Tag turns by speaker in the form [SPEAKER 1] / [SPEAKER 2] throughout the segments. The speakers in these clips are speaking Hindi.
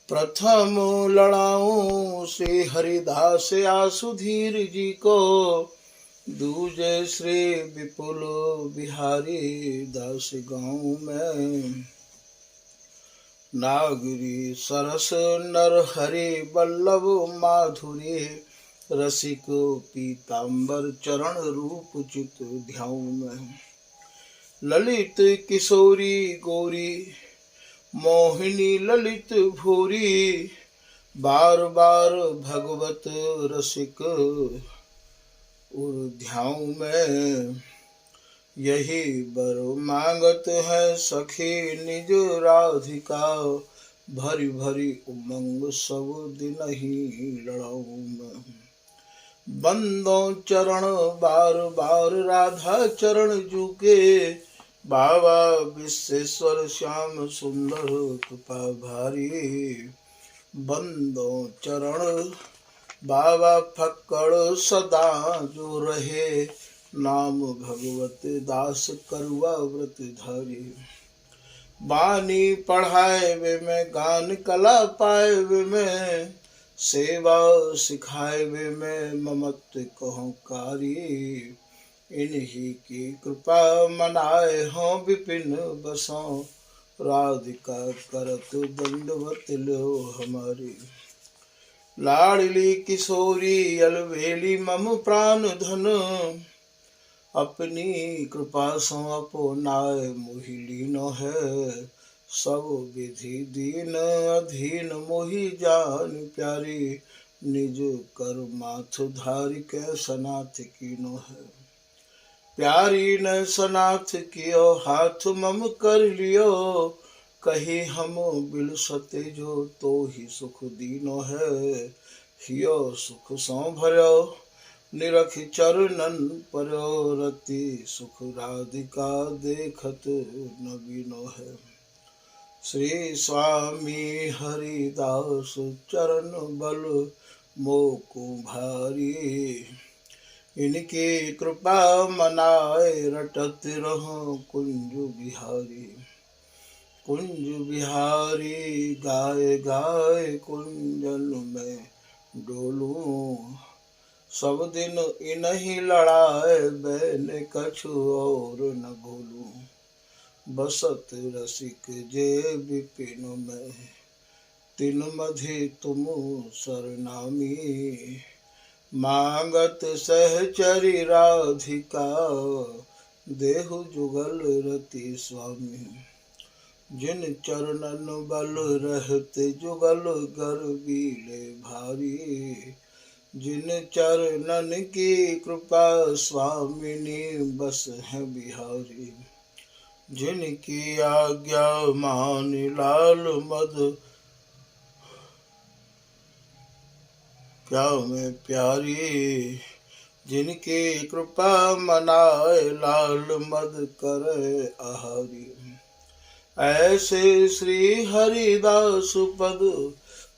[SPEAKER 1] प्रथम लड़ाऊं श्री हरिदास आसुधीर जी को, दूजे श्री विपुल बिहारी दास गाँव में। नागरी सरस नर हरि बल्लभ माधुरी, रसिक पीताम्बर चरण रूप चित ध्याऊ में। ललित किशोरी गौरी मोहिनी ललित भूरी, बार बार भगवत रसिक उर्ध्याऊ में। यही बर मांगत है सखी निज राधिका, भरी भरी उमंग सब दिन ही लड़ाऊ में। बंदों चरण बार बार राधा चरण झुके, बाबा विश्वेश्वर श्याम सुंदर कृपा भारी। बंदों चरण बाबा फक्कड़ सदा जो रहे, नाम भगवत दास करुआ व्रत धारी। बानी पढ़ाए वे में गान कला पाए वे में, सेवा सिखाए वे में ममत्व कहूँ कारी। इन्हीं की कृपा मनाए हों विपिन बसों, राधिका करत दंडवत लो हमारी। लाडली किशोरी अलवेली मम प्राण धन, अपनी कृपा सो अपनाए मोहि लीनो है। सब विधि दीन अधीन मोहि जान प्यारी, निज कर माथ धारि के सनाथ कीनो है। प्यारी न सनाथ कियो हाथ मम कर लियो, कही हम बिलसते जो तो ही सुख दीनो है। हियो सुख सो भर्यो निरख चरणन पर्यो, रति सुख राधिका देखत नबीनो है। श्री स्वामी हरिदास चरण बल मोको भारी, इनकी कृपा मनाए रटत रहो कुंज बिहारी। कुंज बिहारी गाय गाय कुंजन में डोलूं, सब दिन इन्हीं लड़ाए बैन कछु और न भूलूं। बसत रसिक जे विपिन में, तिन मधि तुम सरनामी। मांगत सहचरी राधिका, देहु जुगल रति स्वामी। जिन चरणन बल रहते जुगल गर्वीले भारी, जिन चरणन की कृपा स्वामिनी बस है बिहारी। जिनकी आज्ञा मान लाल मद क्या में प्यारी, जिनकी कृपा मनाए लाल मद करे आहारी। ऐसे श्री हरिदास पद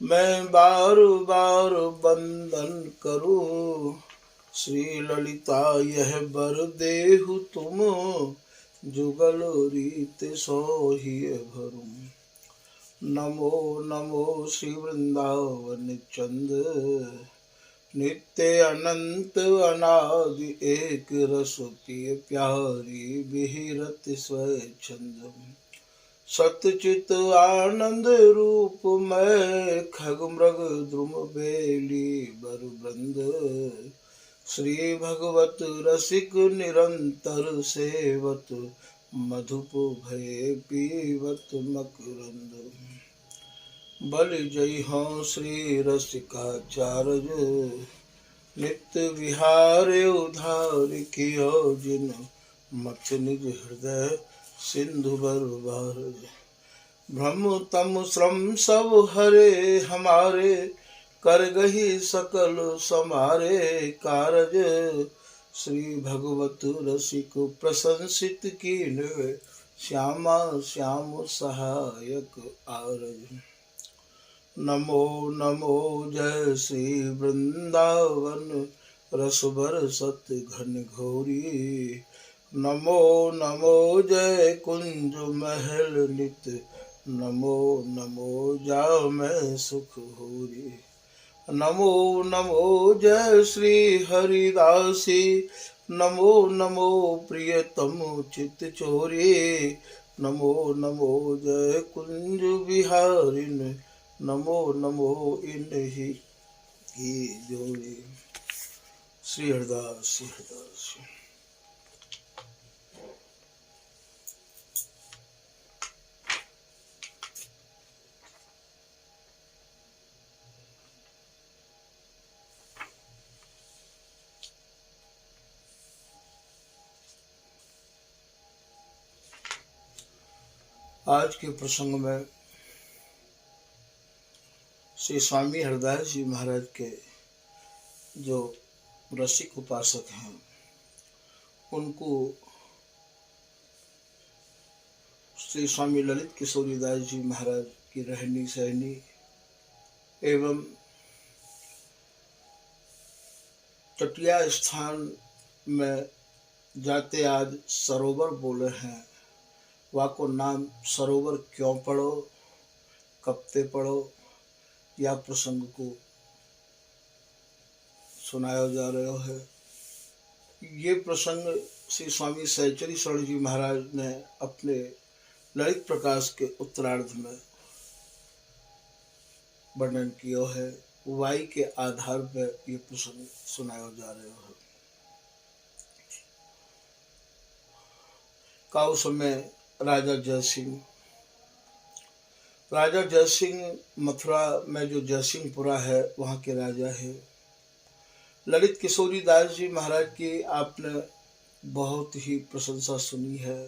[SPEAKER 1] मैं बार बार वंदन करूं, श्री ललिता यह बर देहु तुम, जुगल रीत सोहि भरूं। नमो नमो श्री वृंदावन चंद, नित्य अनंत अनादि एक रस प्रिय प्यारी, विहिरत स्वच्छंद। सतचित आनंद रूप में खग मृग द्रुम बेली बर वृंद, श्री भगवत रसिक निरंतर सेवत, मधुप भय पीवत मकरंद। बल जय हो श्री रसिकाचार्य, नित्य विहार उधार कियो जिन, मथ निज हृदय सिंधु बरबार। ब्रह्म तम श्रम सब हरे हमारे, कर गही सकल समारे कारज। श्री भगवत रसिक प्रशंसित कीन, श्यामा श्याम सहायक आरज। नमो नमो जय श्री वृंदावन, रस बरसत घन घोरी। नमो नमो जय कुंज महल नित नमो नमो जाओ मैं सुख होरी। नमो नमो जय श्री हरिदासी। नमो नमो प्रियतम चित चोरी। नमो नमो जय कुंज बिहारिन। नमो नमो इन्हीं की जोड़ी। श्री हरिदास श्री हरिदास। आज के प्रसंग में श्री स्वामी हरिदास जी महाराज के जो रसिक उपासक हैं उनको श्री स्वामी ललित किशोरीदास जी महाराज की रहनी सहनी एवं तटिया स्थान में जाते आज सरोवर बोले हैं, वाको नाम सरोवर क्यों पढ़ो, कबते पढ़ो, या प्रसंग को सुनाया जा रहा है। ये प्रसंग श्री स्वामी सहचरी शरण जी महाराज ने अपने ललित प्रकाश के उत्तरार्ध में वर्णन किया है। वाई के आधार पर ये प्रसंग सुनाया जा रहा है। का उस समय राजा जयसिंह मथुरा में जो जयसिंहपुरा है वहाँ के राजा है। ललित किशोरीदास जी महाराज की आपने बहुत ही प्रशंसा सुनी है।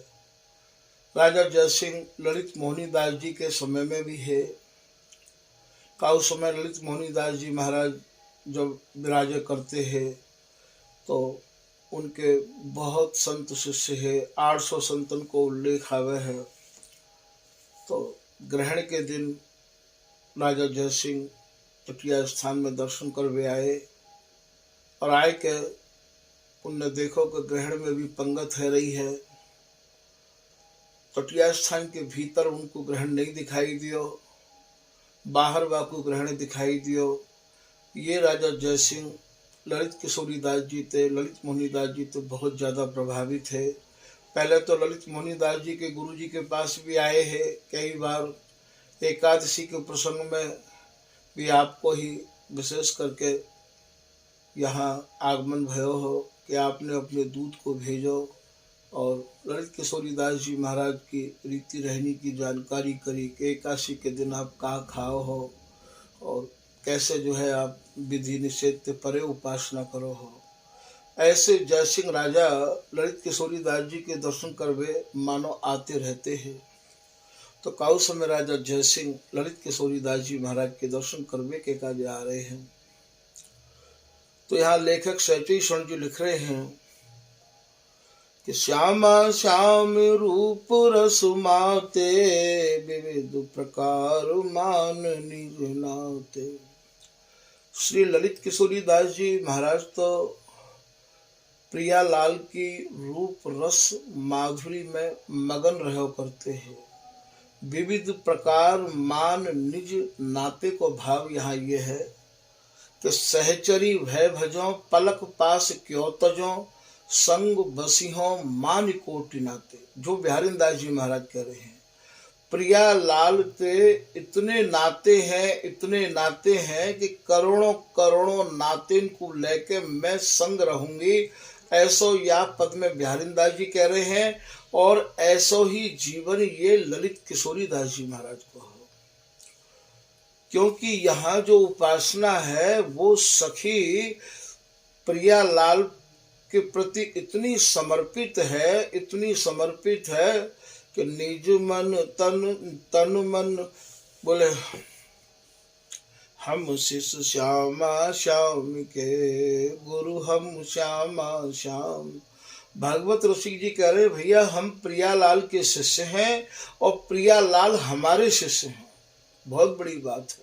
[SPEAKER 1] राजा जयसिंह ललित मोहनी दास जी के समय में भी है। का उस समय ललित मोहनी दास जी महाराज जब विराज करते हैं तो उनके बहुत संत शिष्य है। 800 संतन को उल्लेख आवे है। तो ग्रहण के दिन राजा जयसिंह तटिया स्थान में दर्शन कर वे आए और आए के उनने देखो कि ग्रहण में भी पंगत है रही है। तटिया स्थान के भीतर उनको ग्रहण नहीं दिखाई दियो, बाहर वाको ग्रहण दिखाई दियो। ये राजा जयसिंह ललित किशोरीदास जी थे, ललित मोहनीदास जी तो बहुत ज़्यादा प्रभावित है। पहले तो ललित मोहनीदास जी के गुरु जी के पास भी आए हैं कई बार। एकादशी के प्रसंग में भी आपको ही विशेष करके यहाँ आगमन भयो हो कि आपने अपने दूत को भेजो और ललित किशोरीदास जी महाराज की रीति रहनी की जानकारी करी कि एकादशी के दिन आप कहाँ खाओ हो और कैसे जो है आप विधि निषेध से परे उपासना करो हो। ऐसे जयसिंह राजा ललित किशोरीदास जी के दर्शन करवे मानो आते रहते हैं। तो काउ समय राजा जयसिंह ललित किशोरीदास जी महाराज के दर्शन करवे के काज आ रहे हैं। तो यहाँ लेखक सहचरी शरण जी लिख रहे हैं कि श्यामा श्याम रूप रस माते, विविध प्रकार मान निज नाते। श्री ललित किशोरीदास जी महाराज तो प्रियालाल की रूप रस माधुरी में मगन रहो करते हैं। विविध प्रकार मान निज नाते को भाव यहाँ ये है कि सहचरी भय भजो, पलक पास क्यों तजो, संग बसिहो मान कोटि नाते। जो बिहारी दास जी महाराज कह रहे हैं, प्रिया लाल ते इतने नाते हैं कि करोड़ों करोड़ों नाते को लेके मैं संग रहूंगी। ऐसो या पद में बिहारी दास जी कह रहे हैं और ऐसो ही जीवन ये ललित किशोरी दास जी महाराज को हो। क्योंकि यहाँ जो उपासना है वो सखी प्रियालाल के प्रति इतनी समर्पित है कि निज मन तन मन बोले हम शिष्य श्यामा श्याम के गुरु हम श्यामा श्याम। भागवत रसिक जी कह रहे भैया हम प्रियालाल के शिष्य हैं और प्रियालाल हमारे शिष्य हैं। बहुत बड़ी बात है।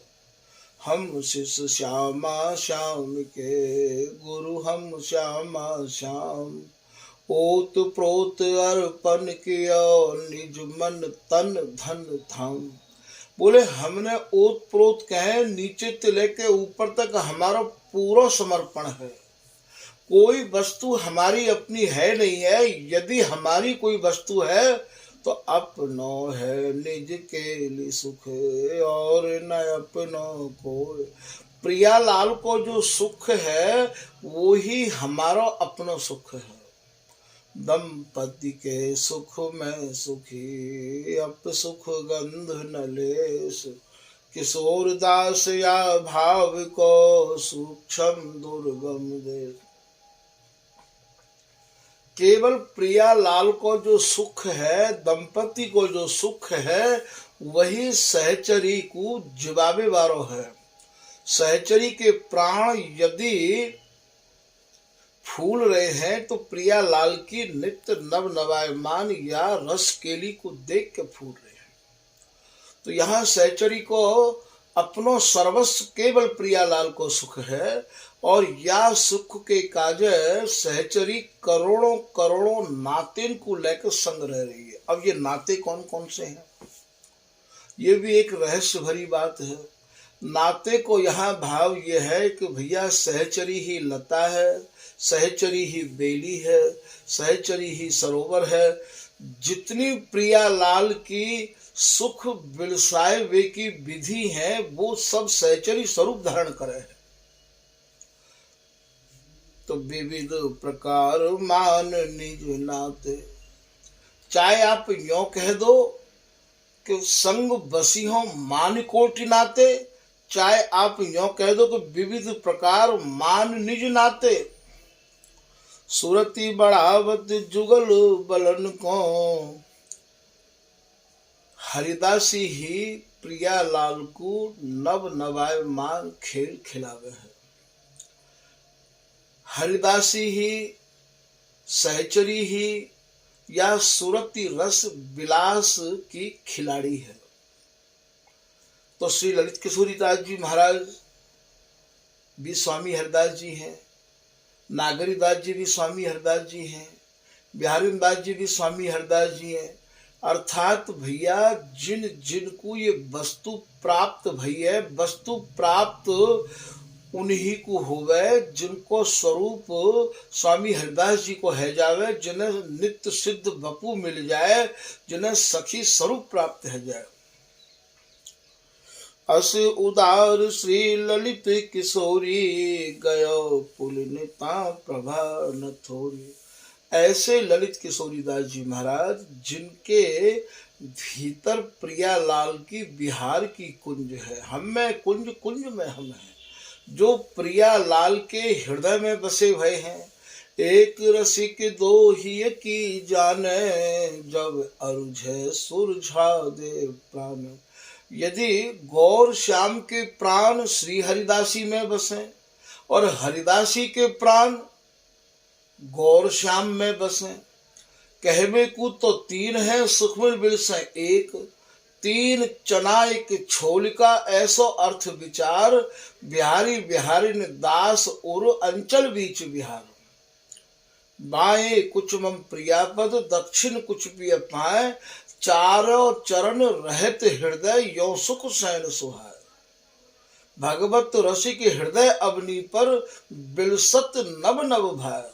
[SPEAKER 1] हम शिष्य श्यामा श्याम के गुरु हम श्यामा श्याम। ओत प्रोत अर्पण किया निज मन तन धन धाम। बोले हमने ओत प्रोत कहे नीचे से लेके ऊपर तक हमारा पूरा समर्पण है। कोई वस्तु हमारी अपनी है नहीं है। यदि हमारी कोई वस्तु है तो अपनो है निज के लिए सुख और न अपनो को। प्रियालाल को जो सुख है वो ही हमारा अपना सुख है। दंपति के सुख में सुखी अप सुख गंध न लेस। किशोर दास या भाव को सूक्ष्म दुर्गम देश। केवल प्रियालाल को जो सुख है, दंपति को जो सुख है, वही सहचरी को जिवाबे वारो है। सहचरी के प्राण यदि फूल रहे हैं तो प्रियालाल की नित्य नव नवायमान या रस केली को देख के फूल रहे हैं। तो यहाँ सहचरी को अपनो सर्वस्व केवल प्रियालाल को सुख है और या सुख के काज सहचरी करोड़ों करोड़ों नाते को लेकर संग रह रही है। अब ये नाते कौन कौन से हैं, ये भी एक रहस्य भरी बात है। नाते को यहाँ भाव ये है कि भैया सहचरी ही लता है, सहचरी ही बेली है, सहचरी ही सरोवर है। जितनी प्रियालाल की सुख बिलसाए वे की विधि है वो सब सहचरी स्वरूप धारण करे है। तो विविध प्रकार मान निज नाते। चाहे आप यों कह दो कि संग बसी हो मान कोटि नाते, चाहे आप यों कह दो कि विविध प्रकार मान निज नाते। सुरती बढ़ावत जुगल बलन को हरिदासी ही प्रियालाल को नव नवायमान खेल खिलावे है। हरिदासी ही, सहचरी ही या सुरती रस विलास की खिलाड़ी है। तो श्री ललित किशोरीदास जी महाराज भी स्वामी हरिदास जी हैं, नागरीदास जी भी स्वामी हरिदास जी हैं, बिहारी दास जी भी स्वामी हरिदास जी हैं। अर्थात भैया जिन जिनको ये वस्तु प्राप्त भई है, वस्तु प्राप्त उन्हीं को होवे जिनको स्वरूप स्वामी हरिदास जी को है जावे, जिन्हें नित्य सिद्ध बपू मिल जाए, जिन्हें सखी स्वरूप प्राप्त है जाए। अस उदार श्री ललित किशोरी गयो पुलनिता प्रभा न थोरी। ऐसे ललित किशोरीदास जी महाराज जिनके भीतर प्रियालाल की बिहार की कुंज है। हम में कुंज, कुंज में हम हैं, जो प्रियालाल के हृदय में बसे हुए हैं। एक रसिक दो ही की जाने, जब अरुझे सुरझा दे प्राण। यदि गौर श्याम के प्राण श्री हरिदासी में बसे और हरिदासी के प्राण गौर श्याम में बसे, कहवे को तो तीन है सुखमय बिलसे एक। तीन चना एक छोलिका ऐसो अर्थ विचार, बिहारी बिहारी ने दास और अंचल बीच बिहार। बाएं कुछ मम प्रियापद, दक्षिण कुछ पिय पाए, चारों चरण रहत हृदय यो सुख सैन सुहाय। भगवत रसिक हृदय अवनी पर बिलसत नव नव भाय।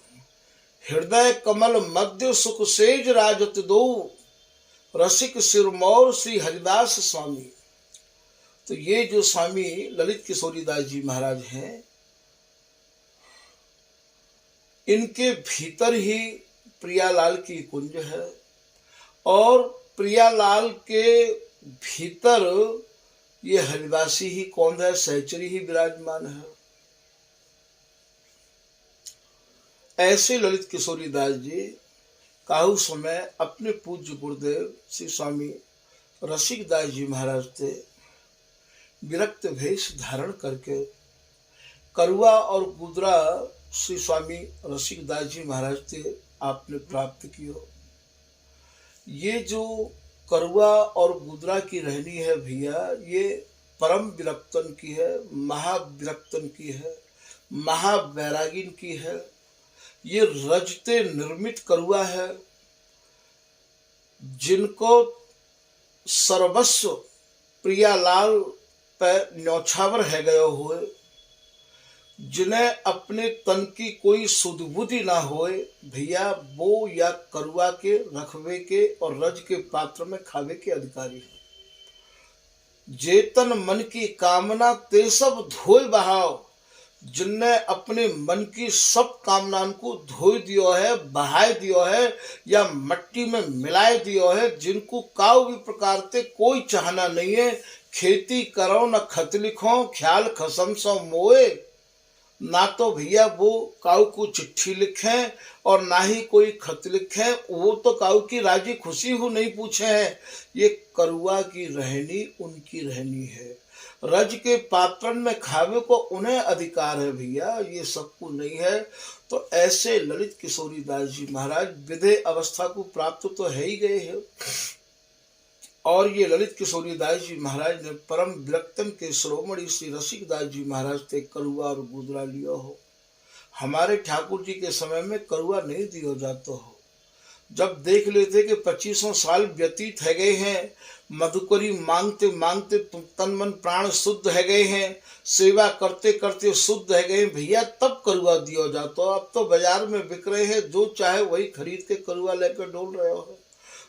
[SPEAKER 1] हृदय कमल मध्य सुख सेज राजत दो, रसिक सिरमौर श्री हरिदास स्वामी। तो ये जो स्वामी ललित किशोरीदास जी महाराज हैं, इनके भीतर ही प्रियालाल की कुंज है और प्रियालाल के भीतर ये हरिदासी ही कौन है, सहचरी ही विराजमान है। ऐसे ललित किशोरीदास जी काहू समय अपने पूज्य गुरुदेव श्री स्वामी रसिकदास जी महाराज थे विरक्त वेश धारण करके करुआ और गुदरा श्री स्वामी रसिकदास जी महाराज थे आपने प्राप्त किया। ये जो करुआ और गुदरा की रहनी है भैया, ये परम विरक्तन की है, महाविरक्तन की है, महावैरागिन की है। ये रजते निर्मित करुआ है, जिनको सर्वस्व प्रियालाल पर न्यौछावर है गए हुए, जिन्हें अपने तन की कोई सुध बुद्धि ना होए भैया, वो या करुआ के रखवे के और रज के पात्र में खावे के अधिकारी है। जेतन मन की कामना ते सब धोए बहाव, जिनने अपने मन की सब कामनाओं को धोई दियो है, बहाय दियो है या मट्टी में मिलाए दियो है, जिनको काउ भी प्रकार से कोई चाहना नहीं है। खेती करो न खत लिखो, ख्याल खसम सो मोए, ना तो भैया वो काऊ को चिट्ठी लिखें और ना ही कोई खत लिखें, वो तो काऊ की राजी खुशी हो नहीं पूछे हैं। ये करुआ की रहनी उनकी रहनी है, रज के पात्रन में खावे को उन्हें अधिकार है भैया, ये सबको नहीं है। तो ऐसे ललित किशोरी दास जी महाराज विधेय अवस्था को प्राप्त तो है ही गए हैं, और ये ललित किशोरी दास जी महाराज ने परम विरक्तन के शिरोमणि श्री रसिक दास जी महाराज से करुआ और गुदरा लियो हो। हमारे ठाकुर जी के समय में करुआ नहीं दियो जातो हो। जब देख लेते कि 2500 साल व्यतीत है गए हैं, मधुकरी मांगते मांगते तन मन प्राण शुद्ध है गए हैं, सेवा करते करते शुद्ध है गए भैया, तब करुआ दियो जातो। अब तो बाजार में बिक रहे हैं, जो चाहे वही खरीद के करुआ लेकर डोल रहे हो,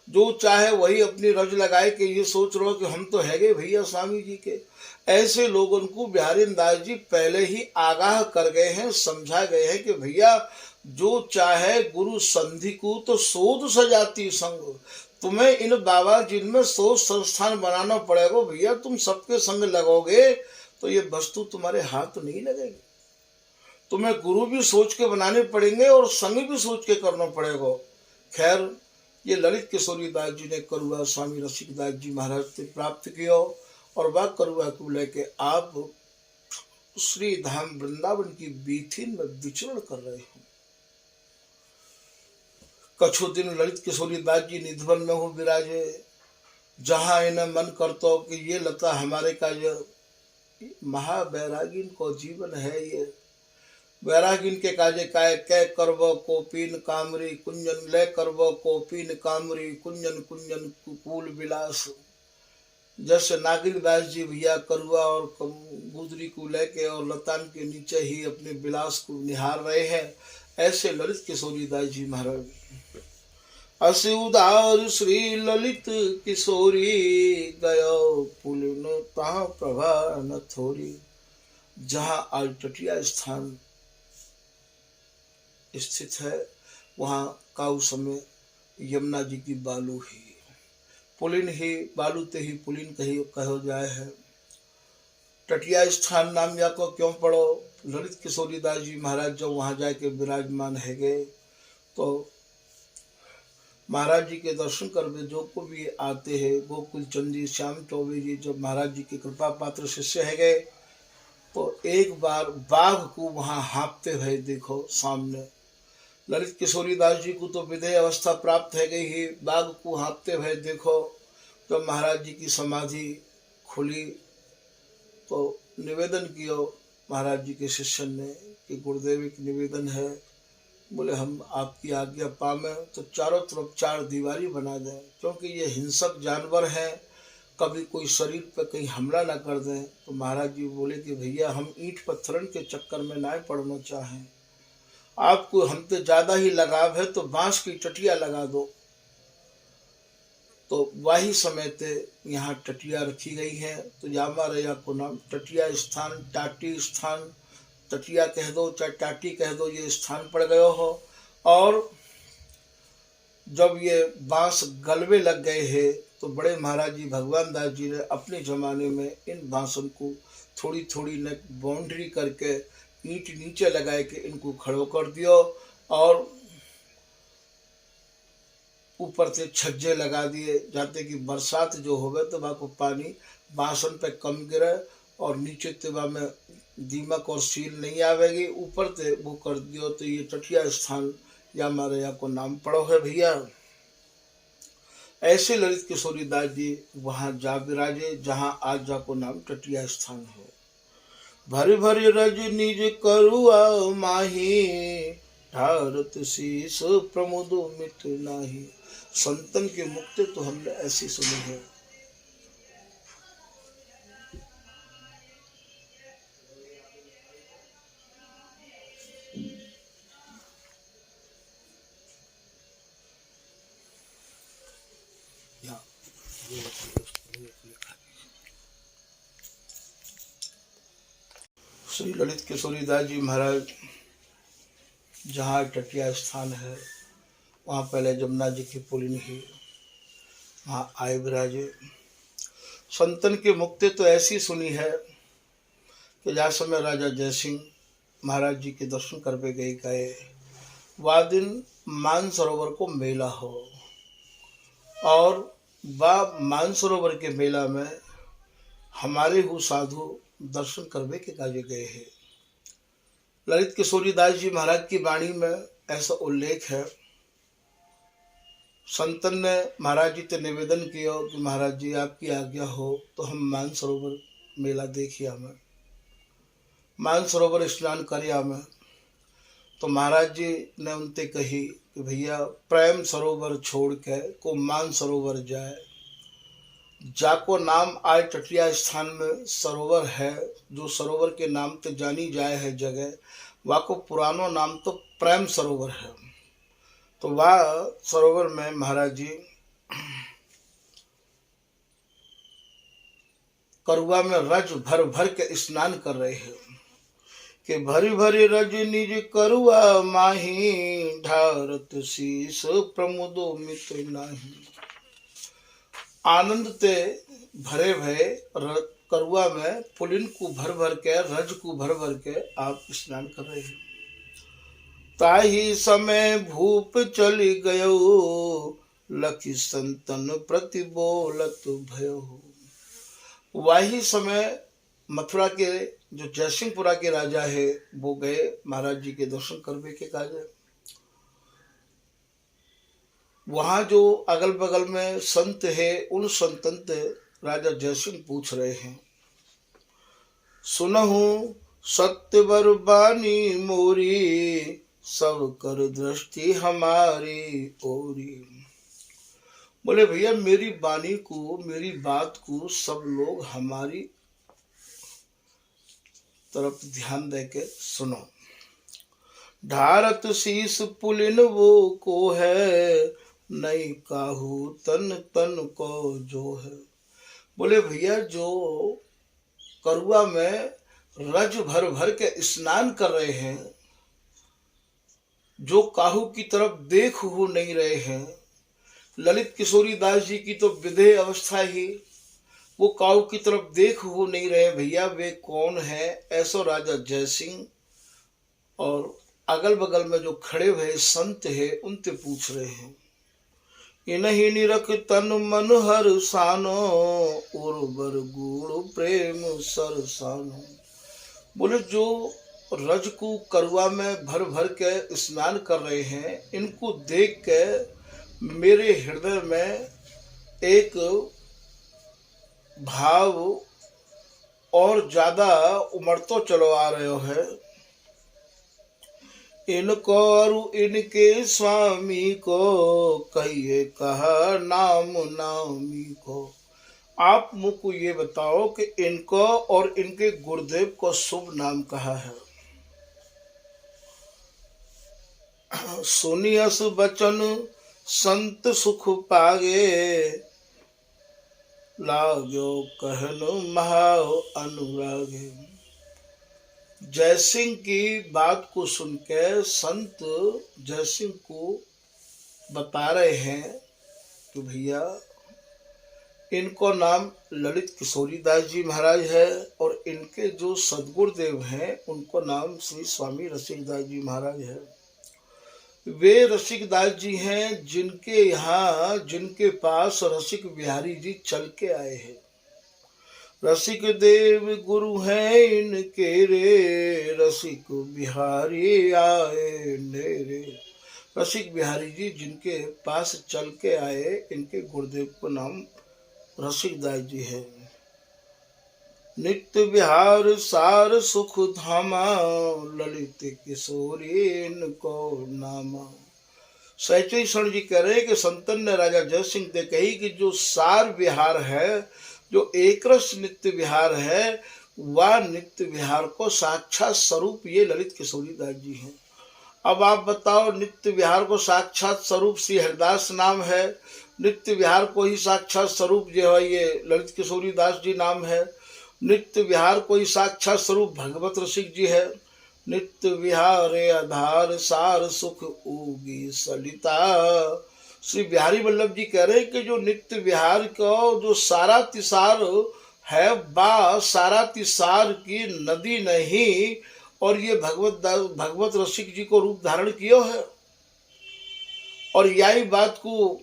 [SPEAKER 1] जो चाहे वही अपनी रज लगाए कि ये सोच रहे हो कि हम तो है गए भैया स्वामी जी के। ऐसे लोगों को बिहारी दास जी पहले ही आगाह कर गए हैं, समझा गए हैं कि भैया जो चाहे गुरु संधि को तो शोध सजाती संग, तुम्हें इन बाबा जिनमें शोध संस्थान बनाना पड़ेगा भैया। तुम सबके संग लगोगे तो ये वस्तु तुम्हारे हाथ नहीं लगेगी, तुम्हें गुरु भी सोच के बनाने पड़ेंगे और संग भी सोच के करना पड़ेगा। खैर, ये ललित किशोरी दास जी ने करुआ स्वामी रसिक दास जी महाराज से प्राप्त किया, और वह करुआ को लेके आप श्री धाम वृंदावन की बीथिन में विचरण कर रहे हैं। कछु दिन ललित किशोरी दास जी निधवन में हो विराजे, जहां इन्हें मन करता हो कि ये लता हमारे का ये महावैरागीन को जीवन है, ये वैरागीन के काजे काय कै करबो कोपीन कामरी कुंजन, ले करबो कोपीन कामरी कुंजन कुंजन कुकूल विलास। जैसे नागिन दास जी भैया करुआ और गुदरी को लेके और लतान के नीचे ही अपने विलास को निहार रहे हैं, ऐसे ललित किशोरी दास जी महाराज। असी उदार श्री ललित किशोरी गयो पुलिन तहाँ प्रभा न थोरी। जहाँ आज तटिया स्थान स्थित है, वहाँ काउ समय यमुना जी की बालू ही पुलिन ही बालू ते ही पुलिन कहो जाए है। तटिया स्थान नाम या को क्यों पढ़ो? ललित किशोरी दास जी महाराज जब वहाँ जाके विराजमान है गए तो महाराज जी के दर्शन करवे जो को भी आते हैं, गोकुल चंद जी, श्याम चौबे जी जब महाराज जी के कृपा पात्र शिष्य है गए तो एक बार बाघ को वहाँ हाँपते हुए देखो सामने। ललित किशोरी दास जी को तो विधेय अवस्था प्राप्त है गई ही, बाघ को हाँपते हुए देखो। जब महाराज जी की समाधि खुली तो निवेदन किया महाराज जी के शिष्य ने कि गुरुदेव एक निवेदन है। बोले हम आपकी आज्ञा पामे तो चारों तरफ चार दीवारी बना दें, क्योंकि ये हिंसक जानवर हैं, कभी कोई शरीर पर कहीं हमला ना कर दें। तो महाराज जी बोले कि भैया हम ईंट पत्थरन के चक्कर में ना पड़ना चाहें, आपको हमसे ज्यादा ही लगाव है तो बांस की टटिया लगा दो। तो वही समय ते यहाँ टटिया रखी गई है। तो यामा रैया को नाम टटिया स्थान, टाटी स्थान, टटिया कह दो चाहे टाटी कह दो, ये स्थान पड़ गयो हो। और जब ये बांस गलबे लग गए हैं तो बड़े महाराज जी भगवान दास जी ने अपने जमाने में इन बांसन को थोड़ी थोड़ी न बाउंड्री करके ईंट नीचे लगाए के इनको खड़ो कर दियो और ऊपर से छज्जे लगा दिए, जाते कि बरसात जो होवे तो वहाँ को पानी बांसन पे कम गिरे और नीचे तेवा में दीमक और सील नहीं आवेगी। ऊपर से वो कर दियो तो ये टटिया स्थान या हमारे यहाँ को नाम पड़ो है भैया। ऐसे ललित किशोरी दास जी वहाँ जा विराजे जहाँ आज जा को नाम टटिया स्थान है। भरी भरी रज निज करुआ माही, ढारत शीस प्रमुद मिट नाही। संतन की मुक्ति तो हमने ऐसी सुनी है। श्री ललित किशोरीदास जी महाराज जहाँ टटिया स्थान है, वहाँ पहले जमुना जी की पुलिन ही, वहाँ आए विराजे। संतन की मुक्ति तो ऐसी सुनी है कि जहाँ समय राजा जयसिंह महाराज जी के दर्शन करके गए, वह दिन मानसरोवर को मेला हो, और वह मानसरोवर के मेला में हमारे हु साधु दर्शन करने के काजे गए हैं। ललित किशोरीदास जी महाराज की वाणी में ऐसा उल्लेख है। संतन ने महाराज जी से निवेदन किया कि महाराज जी आपकी आज्ञा हो तो हम मानसरोवर मेला देखिए, हमें मानसरोवर स्नान करिए हमें। तो महाराज जी ने उनसे कही कि भैया प्रेम सरोवर छोड़ के को मानसरोवर जाए। जाको नाम आज टटिया स्थान में सरोवर है, जो सरोवर के नाम से जानी जाए है जगह, वह को पुरानो नाम तो प्रेम सरोवर है। तो वह सरोवर में महाराज जी करुआ में रज भर भर के स्नान कर रहे हैं कि भरी भरी रज निज करुआ माही, ढारत शीस प्रमुदो मित नाही। आनंद ते भरे भय करुआ में पुलिन को भर भर के, रज को भर भर के आप स्नान कर रहे हैं। ताही समय भूप चली गयो, लखी संतन प्रति बोलत भयो। वही समय मथुरा के जो जयसिंहपुरा के राजा है वो गए महाराज जी के दर्शन करने के काजे। वहां जो अगल बगल में संत है, उन संतन से राजा जयसिंह पूछ रहे हैं, सुनहु सत्य बरबानी मोरी, सब कर दृष्टि हमारी ओरी। बोले भैया मेरी वाणी को, मेरी बात को सब लोग हमारी तरफ ध्यान दे के सुनो। ढारत शीस पुलिन वो को है, नहीं काहू तन तन को जो है। बोले भैया जो करुआ में रज भर भर के स्नान कर रहे हैं, जो काहू की तरफ देख हो नहीं रहे हैं, ललित किशोरीदास जी की तो विधेय अवस्था ही, वो काहू की तरफ देख हो नहीं रहे। भैया वे कौन है? ऐसो राजा जयसिंह और अगल बगल में जो खड़े हुए संत है उनसे पूछ रहे हैं। इन्हीं निरख तन मन हर सानो, उर्वर गुण प्रेम सरसानो। बोले जो रज को करुआ में भर भर के स्नान कर रहे हैं, इनको देख के मेरे हृदय में एक भाव और ज्यादा उमड़तो चलो आ रहे है। इनको और इनके स्वामी को कहिए कहा नाम नामी को। आप मुझको ये बताओ कि इनको और इनके गुरुदेव को शुभ नाम कहा है। सुनियस बचन संत सुख पागे, लागो कहन महाव अनुरागे। जयसिंह की बात को सुन के संत जयसिंह को बता रहे हैं कि भैया इनको नाम ललित किशोरीदास जी महाराज है, और इनके जो सदगुरुदेव हैं उनको नाम श्री स्वामी रसिकदास जी महाराज है। वे रसिकदास जी हैं जिनके यहाँ, जिनके पास रसिक बिहारी जी चल के आए हैं। रसिक देव गुरु हैं इनके रे, रसिक बिहारी आए नेरे। रसिक बिहारी जी जिनके पास चल के आए, इनके गुरुदेव को नाम रसिकदास जी है। नित्य विहार सार सुख धामा, ललित किशोरी को नामा। सैचई स्वर्ण जी कह रहे हैं कि संतन ने राजा जय सिंह से कही कि जो सार विहार है, जो एकरस नित्य विहार है, वह नित्य विहार को साक्षात स्वरूप ये ललित किशोरी दास जी हैं। अब आप बताओ, नित्य विहार को साक्षात स्वरूप श्री हरिदास नाम है, नित्य विहार को ही साक्षात स्वरूप जो है ये ललित किशोरी दास जी नाम है, नित्य विहार को ही साक्षात स्वरूप भगवत रसिक जी है। नित्य विहारे आधार सार सुख उगी सलिता। श्री बिहारी वल्लभ जी कह रहे हैं कि जो नित्य विहार को जो सारा तिसार है, बा सारा तिसार की नदी नहीं, और ये भगवत रसिक जी को रूप धारण किया है। और यही बात को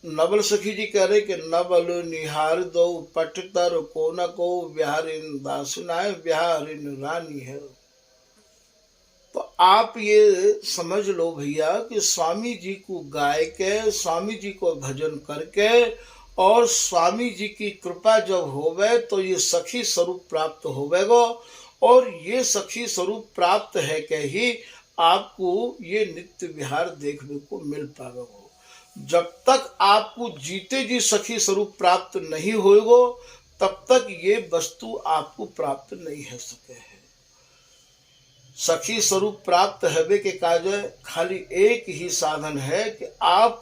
[SPEAKER 1] नवल सखी जी कह रहे कि नवल निहार दो पटतर को न को, बिहारिन दासनाए बिहारिन रानी है। तो आप ये समझ लो भैया कि स्वामी जी को गाय के, स्वामी जी को भजन करके, और स्वामी जी की कृपा जब होवे तो ये सखी स्वरूप प्राप्त होवेगो। और ये सखी स्वरूप प्राप्त है कि ही आपको ये नित्य विहार देखने को मिल पावेगो। जब तक आपको जीते जी सखी स्वरूप प्राप्त नहीं होएगो, तब तक ये वस्तु आपको प्राप्त नहीं हो सके है। सखी स्वरूप प्राप्त हवे के काज खाली एक ही साधन है कि आप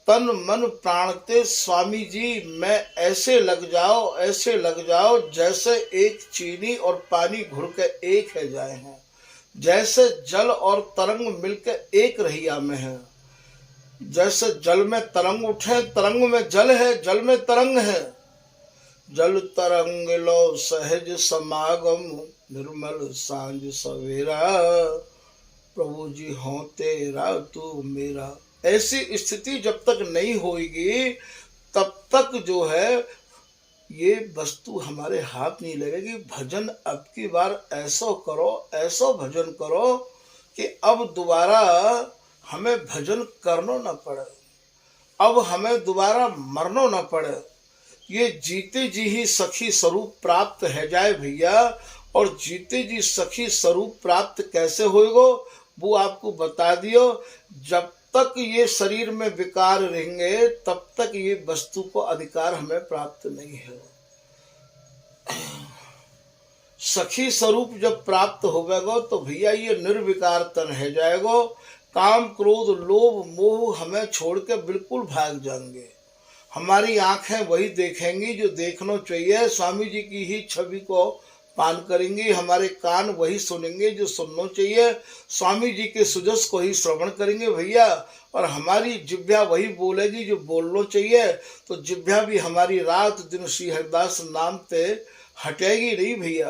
[SPEAKER 1] तन मन प्राण ते स्वामी जी में ऐसे लग जाओ, ऐसे लग जाओ जैसे एक चीनी और पानी घुल के एक है जाए हैं, जैसे जल और तरंग मिलकर एक रहिया में है। जैसे जल में तरंग उठे, तरंग में जल है, जल में तरंग है। जल तरंग लो सहज समागम, निर्मल सांझ सवेरा, प्रभु जी हो तेरा तू मेरा। ऐसी स्थिति जब तक नहीं होगी, तब तक जो है ये वस्तु हमारे हाथ नहीं लगेगी। भजन अब की बार ऐसा करो, ऐसा भजन करो कि अब दोबारा हमें भजन करना न पड़े, अब हमें दोबारा मरना न पड़े। ये जीते जी ही सखी स्वरूप प्राप्त है जाए भैया। और जीते जी सखी स्वरूप प्राप्त कैसे होएगो वो आपको बता दियो। जब तक ये शरीर में विकार रहेंगे, तब तक ये वस्तु को अधिकार हमें प्राप्त नहीं है। सखी स्वरूप जब प्राप्त होवेगो तो भैया ये निर्विकार तन है जाएगो। काम क्रोध लोभ मोह हमें छोड़ के बिल्कुल भाग जाएंगे। हमारी आंखें वही देखेंगी जो देखना चाहिए, स्वामी जी की ही छवि को पान करेंगे। हमारे कान वही सुनेंगे जो सुनना चाहिए, स्वामी जी के सुजस को ही श्रवण करेंगे भैया। और हमारी जिह्वा वही बोलेगी जो बोलना चाहिए। तो जिह्वा भी हमारी रात दिन श्री हरिदास नाम ते हटेगी नहीं भैया।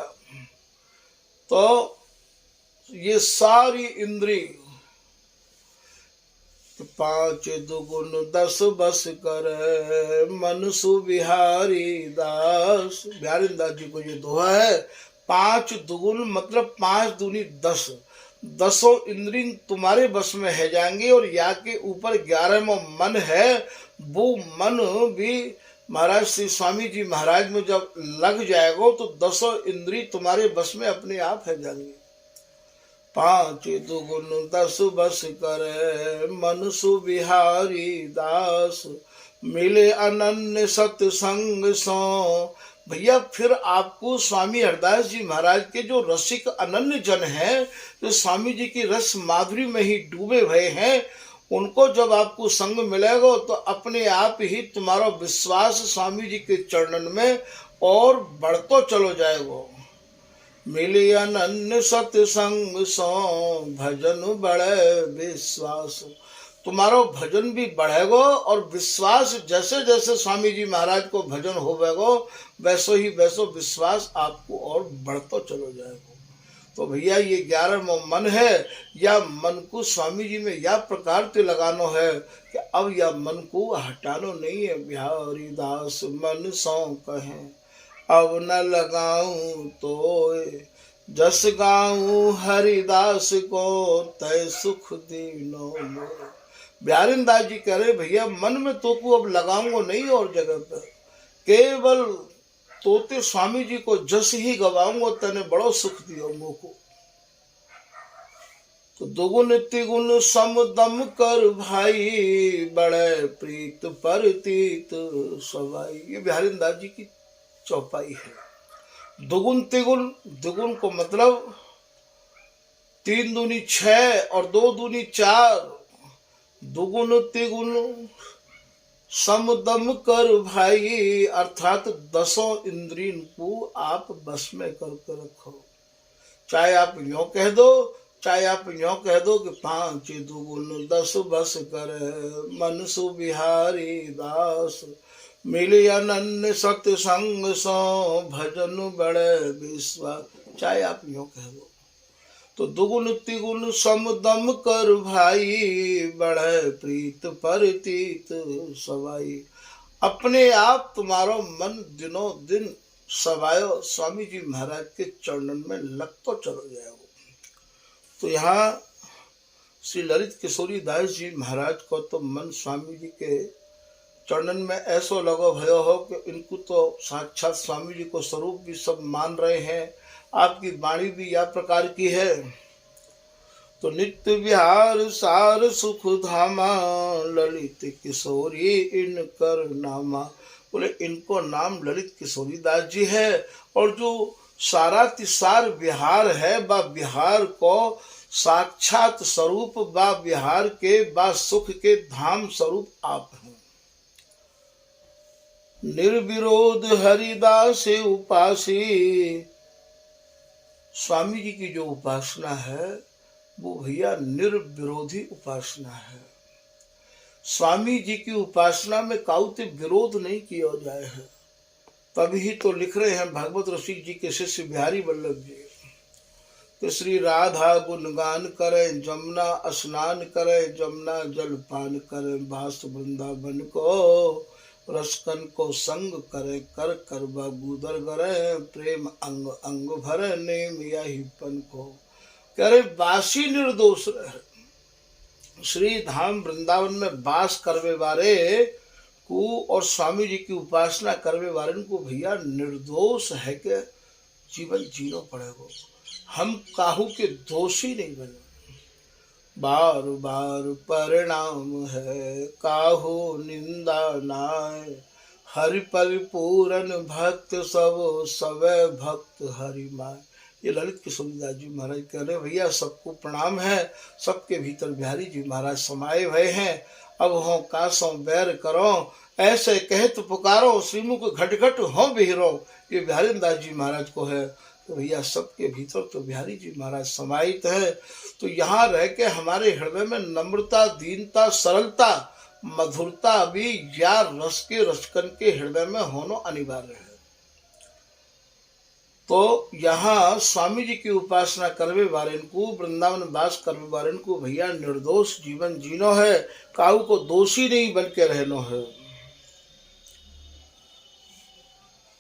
[SPEAKER 1] तो ये सारी इंद्री 5 दुगुन 10 बस कर मन सुबिहारी दास। बिहारी दास जी को ये दोहा है। 5 दुगुन मतलब 5 दूनी 10, 10 इंद्री तुम्हारे बस में है जाएंगे। और या के ऊपर 11वां मन है, वो मन भी महाराज श्री स्वामी जी महाराज में जब लग जाएगा तो 10 इंद्री तुम्हारे बस में अपने आप है जाएंगे। 5 दुगुन 10 बस कर मन सुबिहारी दास, मिले अनन्य सत्संग सो। भैया फिर आपको स्वामी हरदास जी महाराज के जो रसिक अनन्य जन हैं, जो स्वामी जी की रस माधुरी में ही डूबे हुए हैं, उनको जब आपको संग मिलेगा तो अपने आप ही तुम्हारा विश्वास स्वामी जी के चरणन में और बढ़तो चलो जाएगा। मिले अनन्य सत्संग सो भजन बढ़े विश्वास। तुम्हारा भजन भी बढ़ेगा और विश्वास जैसे जैसे स्वामी जी महाराज को भजन होवेगा वैसो ही वैसो विश्वास आपको और बढ़तो चलो जाएगा। तो भैया ये 11वां मन है, या मन को स्वामी जी में या प्रकार से लगाना है कि अब या मन को हटाना नहीं है। बिहारी दास मन सौ कहें अब न लगाऊं तो जस गाऊं हरिदास को तय सुख दीनो में। बिहारी दास जी कह रहे भैया मन में तो को अब लगाऊंगा नहीं और जगह पर, केवल तोते स्वामी जी को जस ही गवाऊंगो तने बड़ो सुख दियो मोको। तो दुगुन तिगुन सम दम कर भाई, बड़े प्रीत परतीत सवाई। ये बिहारी दास जी की चौपाई है। दुगुन तिगुन, दुगुन को मतलब 3 दूनी 6 और 2 दूनी 4। दुगुन तिगुन समदम कर भाई, अर्थात 10 इंद्रियों को आप बस में करके रखो। चाहे आप यूं कह दो, चाहे आप यूं कह दो कि 5 दुगुन 10 बस करे, मन सुबिहारी दास मिली अनन्य सत्संग सो, भजन बड़े विश्वास। चाहे आप यूं कह दो। तो दुगुन तिगुन समदम कर भाई, बढ़े प्रीत परतीत सवाई। अपने आप तुम्हारो मन दिनों दिन सवायो स्वामी जी महाराज के चरणन में लग तो चलो जाओ। तो यहाँ श्री ललित किशोरी दास जी महाराज को तो मन स्वामी जी के चरणन में ऐसो लगो भयो हो कि इनको तो साक्षात स्वामी जी को स्वरूप भी सब मान रहे हैं। आपकी वाणी भी या प्रकार की है। तो नित्य विहार सार सुख धामा, ललित किशोरी इनकर नामा। बोले इनको नाम ललित किशोरी दास जी है। और जो सारा तिसार विहार है, बा विहार को साक्षात स्वरूप, बा विहार के बा सुख के धाम स्वरूप आप हैं। निर्विरोध हरिदास उपासी। स्वामी जी की जो उपासना है वो भैया निर्विरोधी उपासना है। स्वामी जी की उपासना में काउते विरोध नहीं किया जाए है। तभी तो लिख रहे हैं भागवत रसिक जी के शिष्य बिहारी वल्लभ जी कि श्री राधा गुणगान करें, जमुना स्नान करें, जमुना जल पान करें, भास वृंदावन को रसकन को संग करे, कर करबा गुदर गरे, प्रेम अंग अंग भरे, नेम यही पन को। कह रहे बासी निर्दोष रहे। श्री धाम वृंदावन में वास करवे वारे को और स्वामी जी की उपासना करवे वारे को भैया निर्दोष है के जीवन जीनो पड़ेगा। हम काहू के दोषी नहीं बने। बार बार परिणाम है काहू निंदा नाय, हरि परिपूरन भक्त सब भक्त हरि माय। ये ललित किशोरी दास जी महाराज कह रहे भैया सबको प्रणाम है। सबके भीतर बिहारी जी महाराज समाये भय हैं। अब हो कासों बैर करो, ऐसे कहत पुकारो, श्रीमुख घट घट हो बिहरो। ये बिहारी दास जी महाराज को है। तो भैया सबके भीतर तो बिहारी जी महाराज समाहित है। तो यहाँ रह के हमारे हृदय में नम्रता, दीनता, सरलता, मधुरता भी या रस के रसकन के हृदय में होना अनिवार्य है। तो यहाँ स्वामी जी की उपासना करवे वारेन को, वृंदावन वास करवे वारेन को भैया निर्दोष जीवन जीनो है। काऊ को दोषी नहीं बन के रहनो है।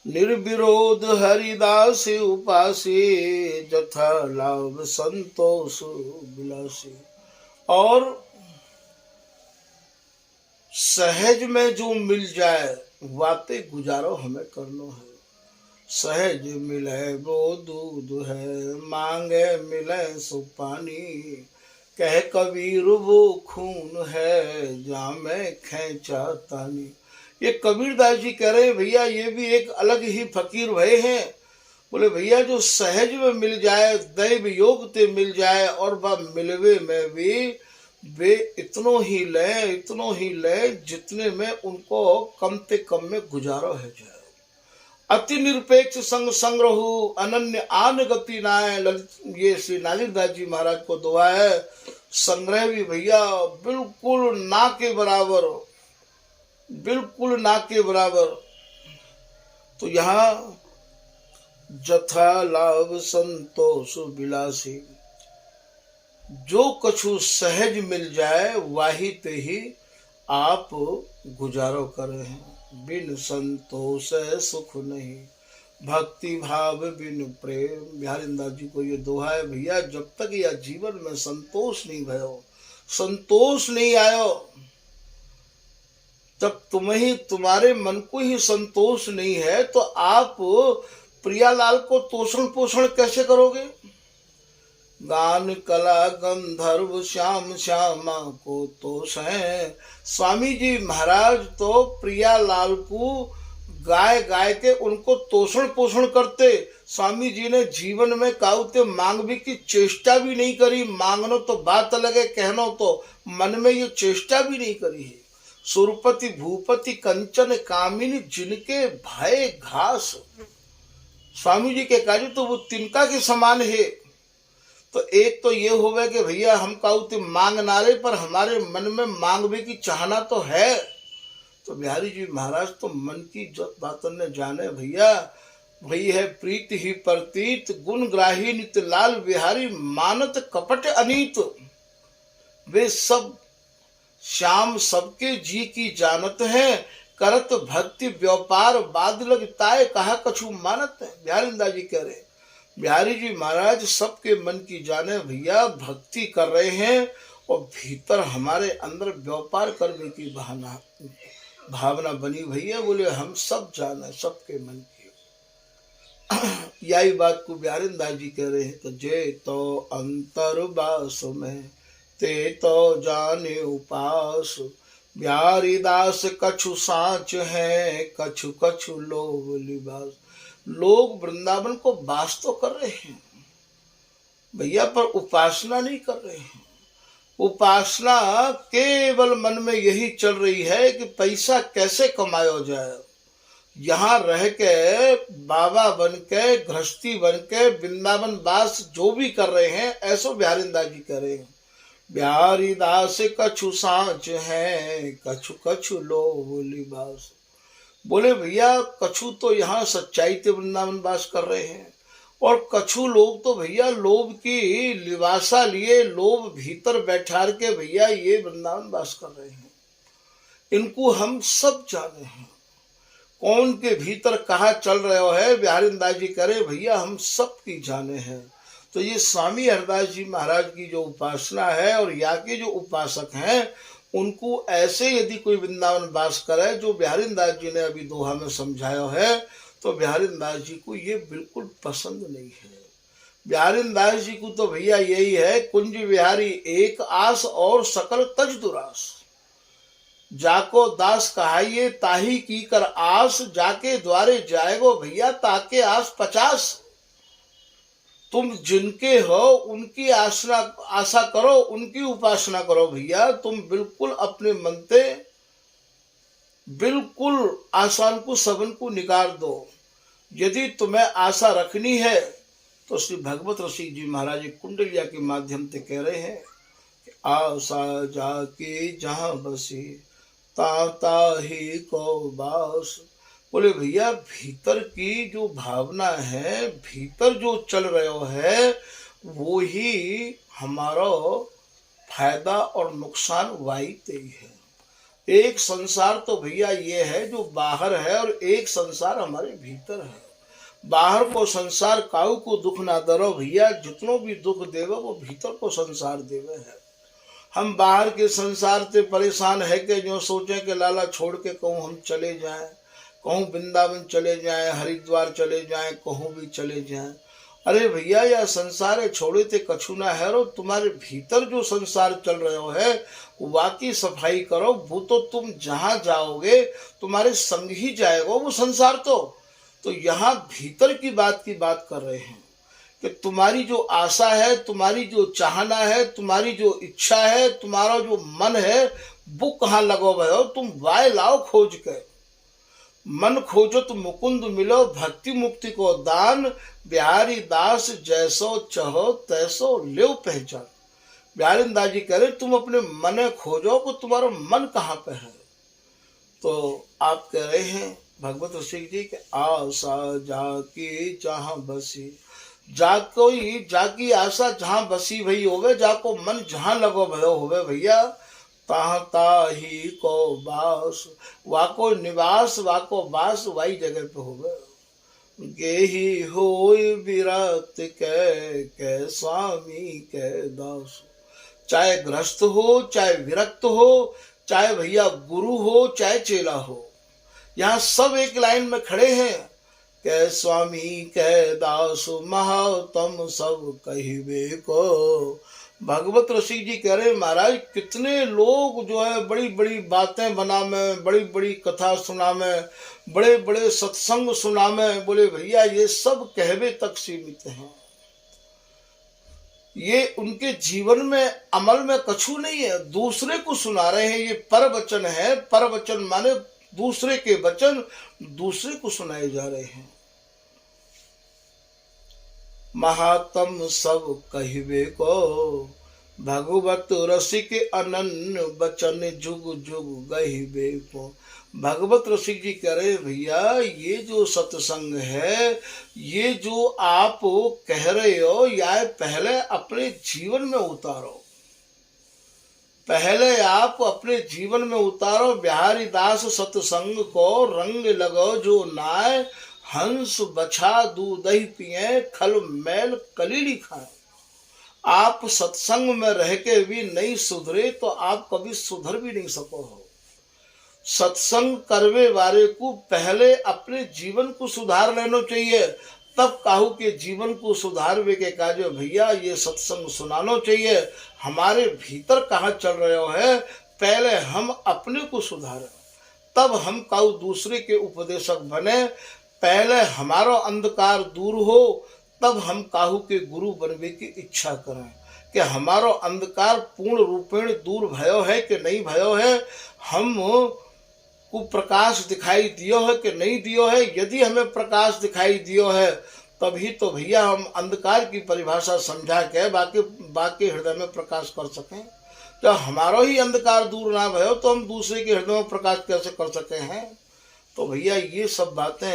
[SPEAKER 1] निर्विरोध हरिदास उपासी, जथा लाभ संतोष विलासी। और सहज में जो मिल जाए वाते गुजारो हमें करनो है। सहज मिले वो दूध है, मांगे मिले सो पानी, कह कबीर वो खून है, जामे खेचा तानी। ये कबीरदास जी कह रहे भैया ये भी एक अलग ही फकीर भय हैं। बोले भैया जो सहज में मिल जाए, दैव योग ते मिल जाए, और वह मिलवे में भी वे इतनो ही ले जितने में उनको कम ते कम में गुजारो है जाए। अति निरपेक्ष संग संग्रहु, अनन्य आन गति नाय। ललित ये श्री नागेंद्र जी महाराज को दुआ है। संग्रह भी भैया बिल्कुल ना के बराबर, बिल्कुल ना के बराबर। तो यहाँ जथा लाभ संतोष विलासी, जो कछु सहज मिल जाए वाही ते ही आप गुजारो करे हैं। बिन संतोष सुख नहीं, भक्ति भाव बिन प्रेम। बिहारी दास जी को ये दोहा है भैया जब तक यह जीवन में संतोष नहीं भयो, संतोष नहीं आयो, जब तुम्हें तुम्हारे मन को ही संतोष नहीं है तो आप प्रियालाल को तोषण पोषण कैसे करोगे? गान कला गंधर्व श्याम श्यामा को तोष है। स्वामी जी महाराज तो प्रियालाल को गाय गाय के उनको तोषण पोषण करते। स्वामी जी ने जीवन में काउते मांगने की चेष्टा भी नहीं करी। मांगनो तो बात अलग है, कहनो तो मन में ये चेष्टा भी नहीं करी है। सुरपति भूपति कंचन कामिनी जिनके भय घास। स्वामी जी के कार्य तो वो तिनका के समान है। तो एक तो ये होवे कि भैया हम काउते मांग ना रहे पर हमारे मन में मांगने की चाहना तो है। तो बिहारी जी महाराज तो मन की जब बातों ने जाने भैया भई है प्रीत ही प्रतीत गुण ग्राही नित लाल बिहारी मानत कपट अनीत। वे सब श्याम सबके जी की जानत है करत भक्ति व्यापार बाद लगताए कहा कछु मानत है। बिहारी जी कह रहे बिहारी जी महाराज सबके मन की जाने भैया भक्ति कर रहे हैं और भीतर हमारे अंदर व्यापार करने की भावना बनी भैया। बोले हम सब जाने सबके मन की यही बात को बिहारी जी कह रहे हैं। तो जे तो अंतर बास में ते तो जाने उपास बिहारी दास कछु साच है कछु कछु लोभ लिबास। लोग वृंदावन को वास तो कर रहे हैं भैया पर उपासना नहीं कर रहे हैं। उपासना केवल मन में यही चल रही है कि पैसा कैसे कमाया जाए। यहाँ रह के बाबा बन के गृहस्थी बन के वृंदावन वास जो भी कर रहे हैं ऐसो बिहारी जी कह रहे हैं। बिहारी दास कछु सांच है कछु कछु लोभ लिबास। बोले भैया कछु तो यहाँ सच्चाई के वृंदावन वास कर रहे हैं और कछु लोग तो भैया लोभ की लिबासा लिए लोभ भीतर बैठार के भैया ये वृंदावन वास कर रहे हैं। इनको हम सब जाने हैं कौन के भीतर कहा चल रहे है। बिहारी जी करे भैया हम सब की जाने हैं। तो ये स्वामी हरदास जी महाराज की जो उपासना है और यहाँ के जो उपासक हैं उनको ऐसे यदि कोई वृंदावन वास करे जो बिहारी जी ने अभी दोहा में समझाया है तो बिहारी जी को ये बिल्कुल पसंद नहीं है। बिहारी जी को तो भैया यही है कुंज बिहारी एक आस और सकल तज दुरास। जाको दास कहाइए ताही की कर आस जाके द्वारे जाएगो भैया ताके आस 50। तुम जिनके हो उनकी आशा करो उनकी उपासना करो भैया। तुम बिल्कुल अपने मन से बिल्कुल आसान को सबन को निकाल दो। यदि तुम्हें आशा रखनी है तो श्री भगवत रसिक जी महाराज कुंडलिया के माध्यम से कह रहे हैं कि आशा जाके जहाँ बसी ताता ही को बास। बोले भैया भीतर की जो भावना है भीतर जो चल रहा है वो ही हमारा फायदा और नुकसान वाहिते ही है। एक संसार तो भैया ये है जो बाहर है और एक संसार हमारे भीतर है। बाहर को संसार काऊ को दुख ना दरो भैया जितनो भी दुख देवे वो भीतर को संसार देवे है। हम बाहर के संसार से परेशान है कि जो सोचे कि लाला छोड़ के कहूँ हम चले जाएं, कहूँ वृंदावन चले जाएं, हरिद्वार चले जाएं, कहूँ भी चले जाएं। अरे भैया यह संसार है छोड़े थे कछु ना है। और तुम्हारे भीतर जो संसार चल रहे है वाकी सफाई करो। वो तो तुम जहाँ जाओगे तुम्हारे संग ही जाएगा वो संसार। तो यहाँ भीतर की बात कर रहे हैं कि तुम्हारी जो आशा है तुम्हारी जो चाहना है तुम्हारी जो इच्छा है तुम्हारा जो मन है वो कहाँ लगो भाई। तुम वाय लाओ खोज के मन खोजो तो मुकुंद मिलो भक्ति मुक्ति को दान। बिहारी दास जैसो चहो तैसो ले पहचान। बिहारी दास जी कह रहे तुम अपने मन खोजो को तुम्हारा मन कहाँ पे है। तो आप कह रहे हैं भगवत रसिक जी के आशा जाकी जहाँ बसी। जाकी आशा जहाँ बसी भई होवे जाको मन जहाँ लगो भयो होवे भैया ताहता ही को बास। वाको निवास वाको बास वही जगह पे होवे। गेही होय विरक्त के स्वामी के दास। चाहे गृहस्थ हो चाहे विरक्त हो चाहे भैया गुरु हो चाहे चेला हो, यहाँ सब एक लाइन में खड़े हैं। कह स्वामी कह दास महात्म सब कहिबे को। भगवत ऋषि जी कह रहे महाराज कितने लोग जो है बड़ी बड़ी बातें बना में, बड़ी बड़ी कथा सुना में, बड़े बड़े सत्संग सुना में, बोले भैया ये सब कहवे तक सीमित हैं, ये उनके जीवन में अमल में कछु नहीं है, दूसरे को सुना रहे हैं। ये पर वचन है, पर वचन माने दूसरे के वचन दूसरे को सुनाए जा रहे हैं। महात्म सब कहिबे को, भगवत रसिक अनन्य बचन जुग जुग गहिबे को। भगवत रसिक जी कह रहे भैया ये जो सत्संग है, ये जो आप कह रहे हो, या पहले अपने जीवन में उतारो, पहले आप अपने जीवन में उतारो। बिहारी दास सत्संग को रंग लगो जो नाय, हंस बछा दूध दही पिए खल मैल कलीली खाए। आप सत्संग में रह के भी नहीं सुधरे तो आप कभी सुधर भी नहीं सको हो। सत्संग करवे वाले को पहले अपने जीवन को सुधार लेना चाहिए, तब काहू के जीवन को सुधारवे के काज भैया ये सत्संग सुनाना चाहिए। हमारे भीतर कहाँ चल रहे हो है, पहले हम अपने को सुधारें, तब हम काहू दूसरे के उपदेशक बने। पहले हमारा अंधकार दूर हो, तब हम काहू के गुरु बनने की इच्छा करें कि हमारा अंधकार पूर्ण रूपेण दूर भयो है कि नहीं भयो है, हम को प्रकाश दिखाई दियो है कि नहीं दियो है। यदि हमें प्रकाश दिखाई दियो है तभी तो भैया हम अंधकार की परिभाषा समझा के बाकी हृदय में प्रकाश कर सकें। जब हमारा ही अंधकार दूर ना भयो तो हम दूसरे के हृदय में प्रकाश कैसे कर सके हैं। तो भैया ये सब बातें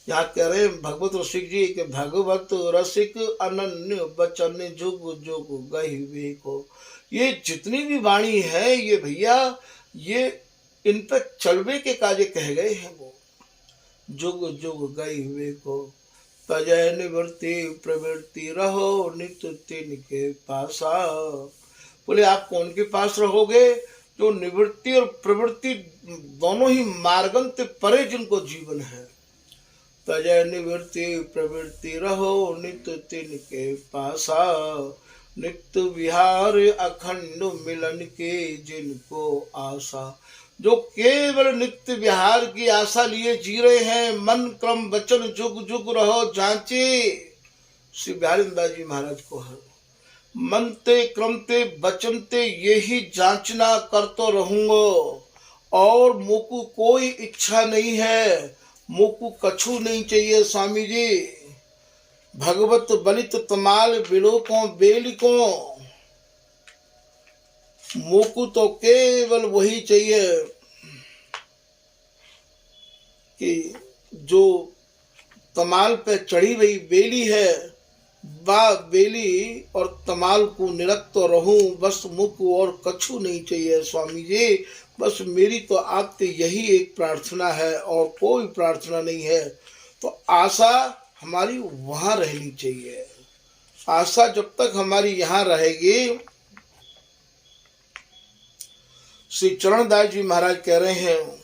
[SPEAKER 1] यहाँ कह रहे भगवत रसिक जी के भगवत रसिक अनन्य बचन जुग जुग गहिबे को। ये जितनी भी वाणी है ये भैया ये इन पे चलवे के काजे कह गए हैं। वो जुग जुग गहिबे को, तजय निवृत्ति प्रवृत्ति रहो नित्य तिन के पासा। बोले आप कौन के पास रहोगे? जो निवृत्ति और प्रवृत्ति दोनों ही मार्गंत परे जिनको जीवन है। तजय निवृत्ति प्रवृत्ति रहो नित्य तिन के पासा, नित्य विहार अखंड मिलन के जिनको आशा। जो केवल नित्य विहार की आशा लिए जी रहे हैं, मन क्रम वचन जुग जुग रहो जांचे। श्री बिहारीदास जी महाराज को है मनते क्रमते बचनते यही जांचना करतो रहूंगो और मोकू कोई इच्छा नहीं है, मोकू कछु नहीं चाहिए स्वामी जी। भगवत बलित तमाल बिलोको बेलिको, मोकू तो केवल वही चाहिए कि जो तमाल पे चढ़ी हुई बेली है, बा बेली और तमाल को निरक्त रहूं, बस मुख और कछु नहीं चाहिए स्वामी जी। बस मेरी तो आपसे यही एक प्रार्थना है और कोई प्रार्थना नहीं है। तो आशा हमारी वहां रहनी चाहिए। आशा जब तक हमारी यहाँ रहेगी, श्री चरणदास जी महाराज कह रहे हैं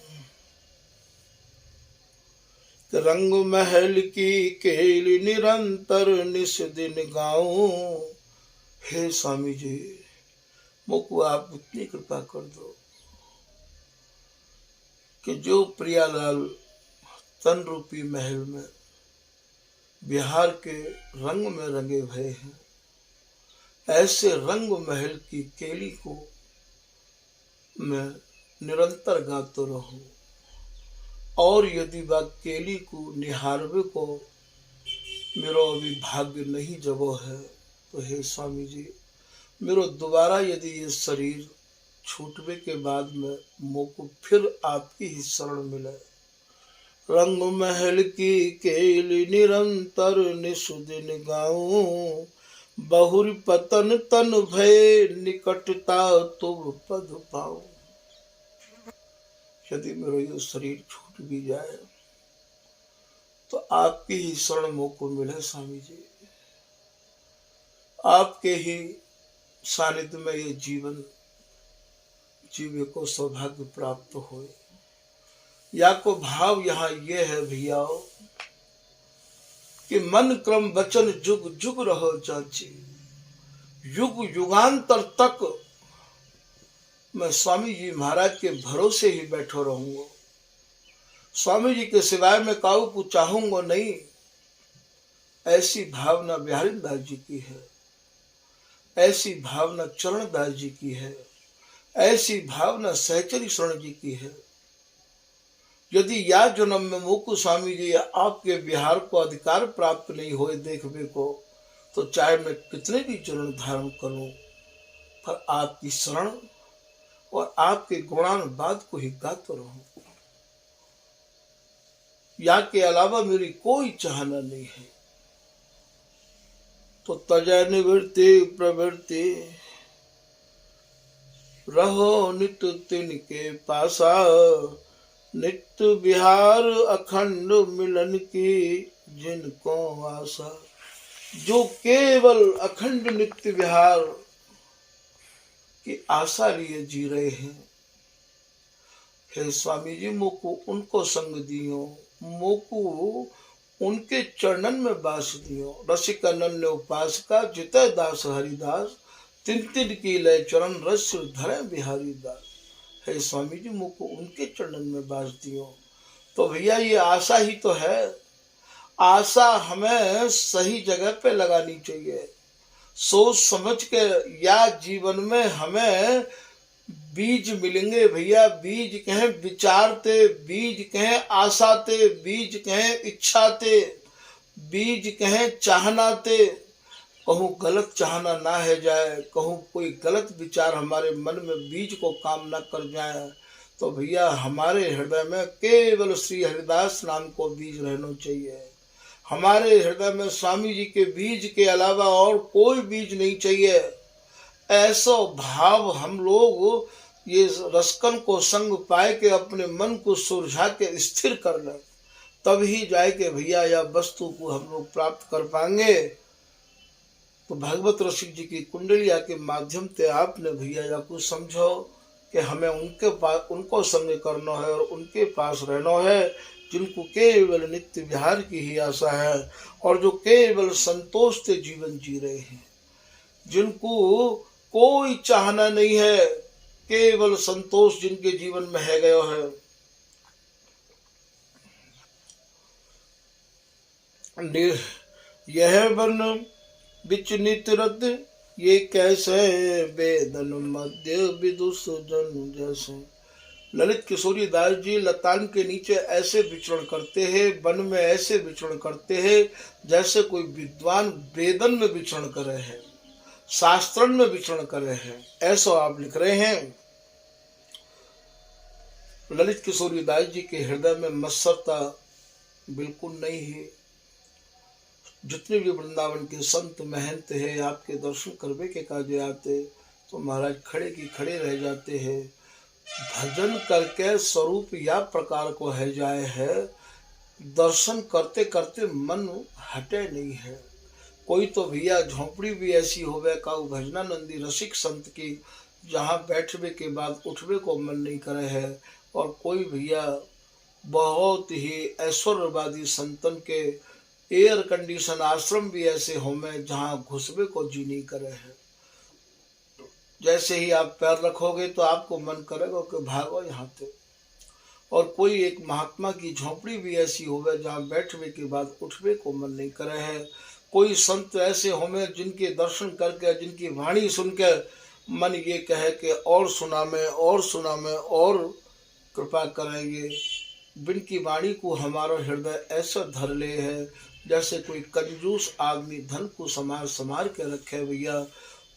[SPEAKER 1] रंग महल की केली निरंतर निस दिन गाऊं। हे स्वामी जी मुझको आप इतनी कृपा कर दो कि जो प्रियालाल तन रूपी महल में बिहार के रंग में रंगे भये हैं, ऐसे रंग महल की केली को मैं निरंतर गातो रहूं। और यदि बा केली को निहारवे को मेरो अभी भाग्य नहीं जबो है, तो हे स्वामी जी मेरो दोबारा यदि ये शरीर छूटवे के बाद में मोको फिर आपकी ही शरण मिले। रंग महल की केली निरंतर निसुदिन गाऊं, बहुरी पतन तन भय निकटता तुम पद पाऊं। यदि मेरा ये शरीर छूट भी जाए तो आपकी ही शरण मोको मिले स्वामी जी। आपके ही सानिध्य में ये जीवन जीव को सौभाग्य प्राप्त हो। या को भाव यहाँ ये है भैया कि मन क्रम वचन जुग जुग रहो चाची, युग युगांतर तक मैं स्वामी जी महाराज के भरोसे ही बैठो रहूंगा। स्वामी जी के सिवाय मैं काऊ को चाहूंगा नहीं। ऐसी भावना बिहारी दास जी की है, ऐसी भावना चरण दास जी की है, ऐसी भावना सहचरी शरण जी की है। यदि या जन्म में मोकु स्वामी जी आपके बिहार को अधिकार प्राप्त नहीं हुए देखने को, तो चाहे मैं कितने भी चरण धारण करूं, पर आपकी शरण और आपके गुणानुवाद को ही गाता रहूं। या के अलावा मेरी कोई चाहना नहीं है। तो तजय निवृत्ति प्रवृत्ति रहो नित्य तिनके पासा, नित्य विहार अखंड मिलन की जिनको आशा। जो केवल अखंड नित्य विहार की आशा लिए जी रहे हैं, हे स्वामी जी मोको उनको संग दियो, मोको उनके चरणन में वास दियो। रसिक अनन्य उपासका जितय दास हरिदास, तिन तिन की लय चरण रस धरे बिहारी दास। हे स्वामी जी मुझको उनके चरणन में वास दियो। तो भैया ये आशा ही तो है। आशा हमें सही जगह पे लगानी चाहिए, सोच समझ के। या जीवन में हमें बीज मिलेंगे भैया, बीज कहें विचारते, बीज कहें आशाते, बीज कहें इच्छाते, बीज कहें चाहनाते। कहूँ गलत चाहना ना है जाए, कहूँ कोई गलत विचार हमारे मन में बीज को काम ना कर जाए, तो भैया हमारे हृदय में केवल श्री हरिदास नाम को बीज रहना चाहिए। हमारे हृदय में स्वामी जी के बीज के अलावा और कोई बीज नहीं चाहिए। ऐसा भाव हम लोग ये रसकन को संग पाए के अपने मन को सुलझा के स्थिर कर लें, तभी जाए के भैया या वस्तु को हम लोग प्राप्त कर पाएंगे। तो भागवत रसिक जी की कुंडलिया के माध्यम से आपने भैया या कुछ समझो कि हमें उनके पास उनको संग करना है और उनके पास रहना है, जिनको केवल नित्य विहार की ही आशा है और जो केवल संतोष से जीवन जी रहे हैं, जिनको कोई चाहना नहीं है, केवल संतोष जिनके जीवन में है गया है। यह वन बिच नितरद ये कैसे, वेदन मध्य विदुष जन जैसे। ललित किशोरी दास जी लतान के नीचे ऐसे विचरण करते हैं, वन में ऐसे विचरण करते हैं जैसे कोई विद्वान वेदन में विचरण कर रहे हैं, शास्त्रन में विचरण कर रहे हैं, ऐसा आप लिख रहे हैं। ललित किशोरी दास जी के हृदय में मत्सरता बिल्कुल नहीं है। जितने भी वृंदावन के संत महंत है आपके दर्शन करने के काजे आते, तो महाराज खड़े की खड़े रह जाते हैं। भजन करके स्वरूप या प्रकार को है जाए है, दर्शन करते करते मन हटे नहीं है। कोई तो भैया झोंपड़ी भी ऐसी होवे का भजनानंदी रसिक संत की, जहाँ बैठने के बाद उठने को मन नहीं करे है, और कोई भैया बहुत ही ऐश्वर्यवादी संतन के एयर कंडीशन आश्रम भी ऐसे होंगे जहाँ घुसबे को जी नहीं करे है। जैसे ही आप पैर रखोगे तो आपको मन करेगा कि भागो यहाँ से। और कोई एक महात्मा की झोंपड़ी भी ऐसी होवे जहाँ बैठने के बाद उठने को मन नहीं करे है। कोई संत ऐसे होंगे जिनके दर्शन करके, जिनकी वाणी सुनकर मन ये कहे कि और सुना में और कृपा करेंगे। जिनकी वाणी को हमारा हृदय ऐसा धर ले है जैसे कोई कंजूस आदमी धन को समार के रखे भैया।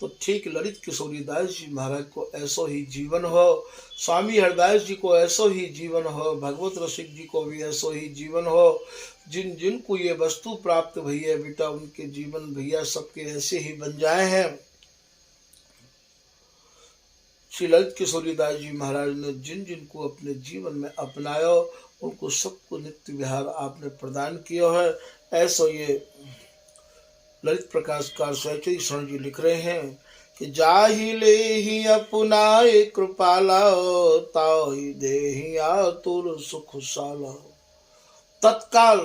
[SPEAKER 1] तो ठीक ललित किशोरी दास जी महाराज को ऐसा ही जीवन हो, स्वामी हरदास जी को ऐसा ही जीवन हो, भगवत रसिक जी को भी ऐसा ही जीवन हो। जिन जिन को ये वस्तु प्राप्त भैया बेटा, उनके जीवन भैया सबके ऐसे ही बन जाए हैं। श्री ललित किशोरी दास जी महाराज ने जिन जिन को अपने जीवन में अपनाया, उनको सबको नित्य विहार आपने प्रदान किया है। ऐसा ये ललित प्रकाश का सहचरी शरण जी लिख रहे हैं कि जाहि लेहि अपनाए कृपाला, ताहि देहि आतुर सुख साला। तत्काल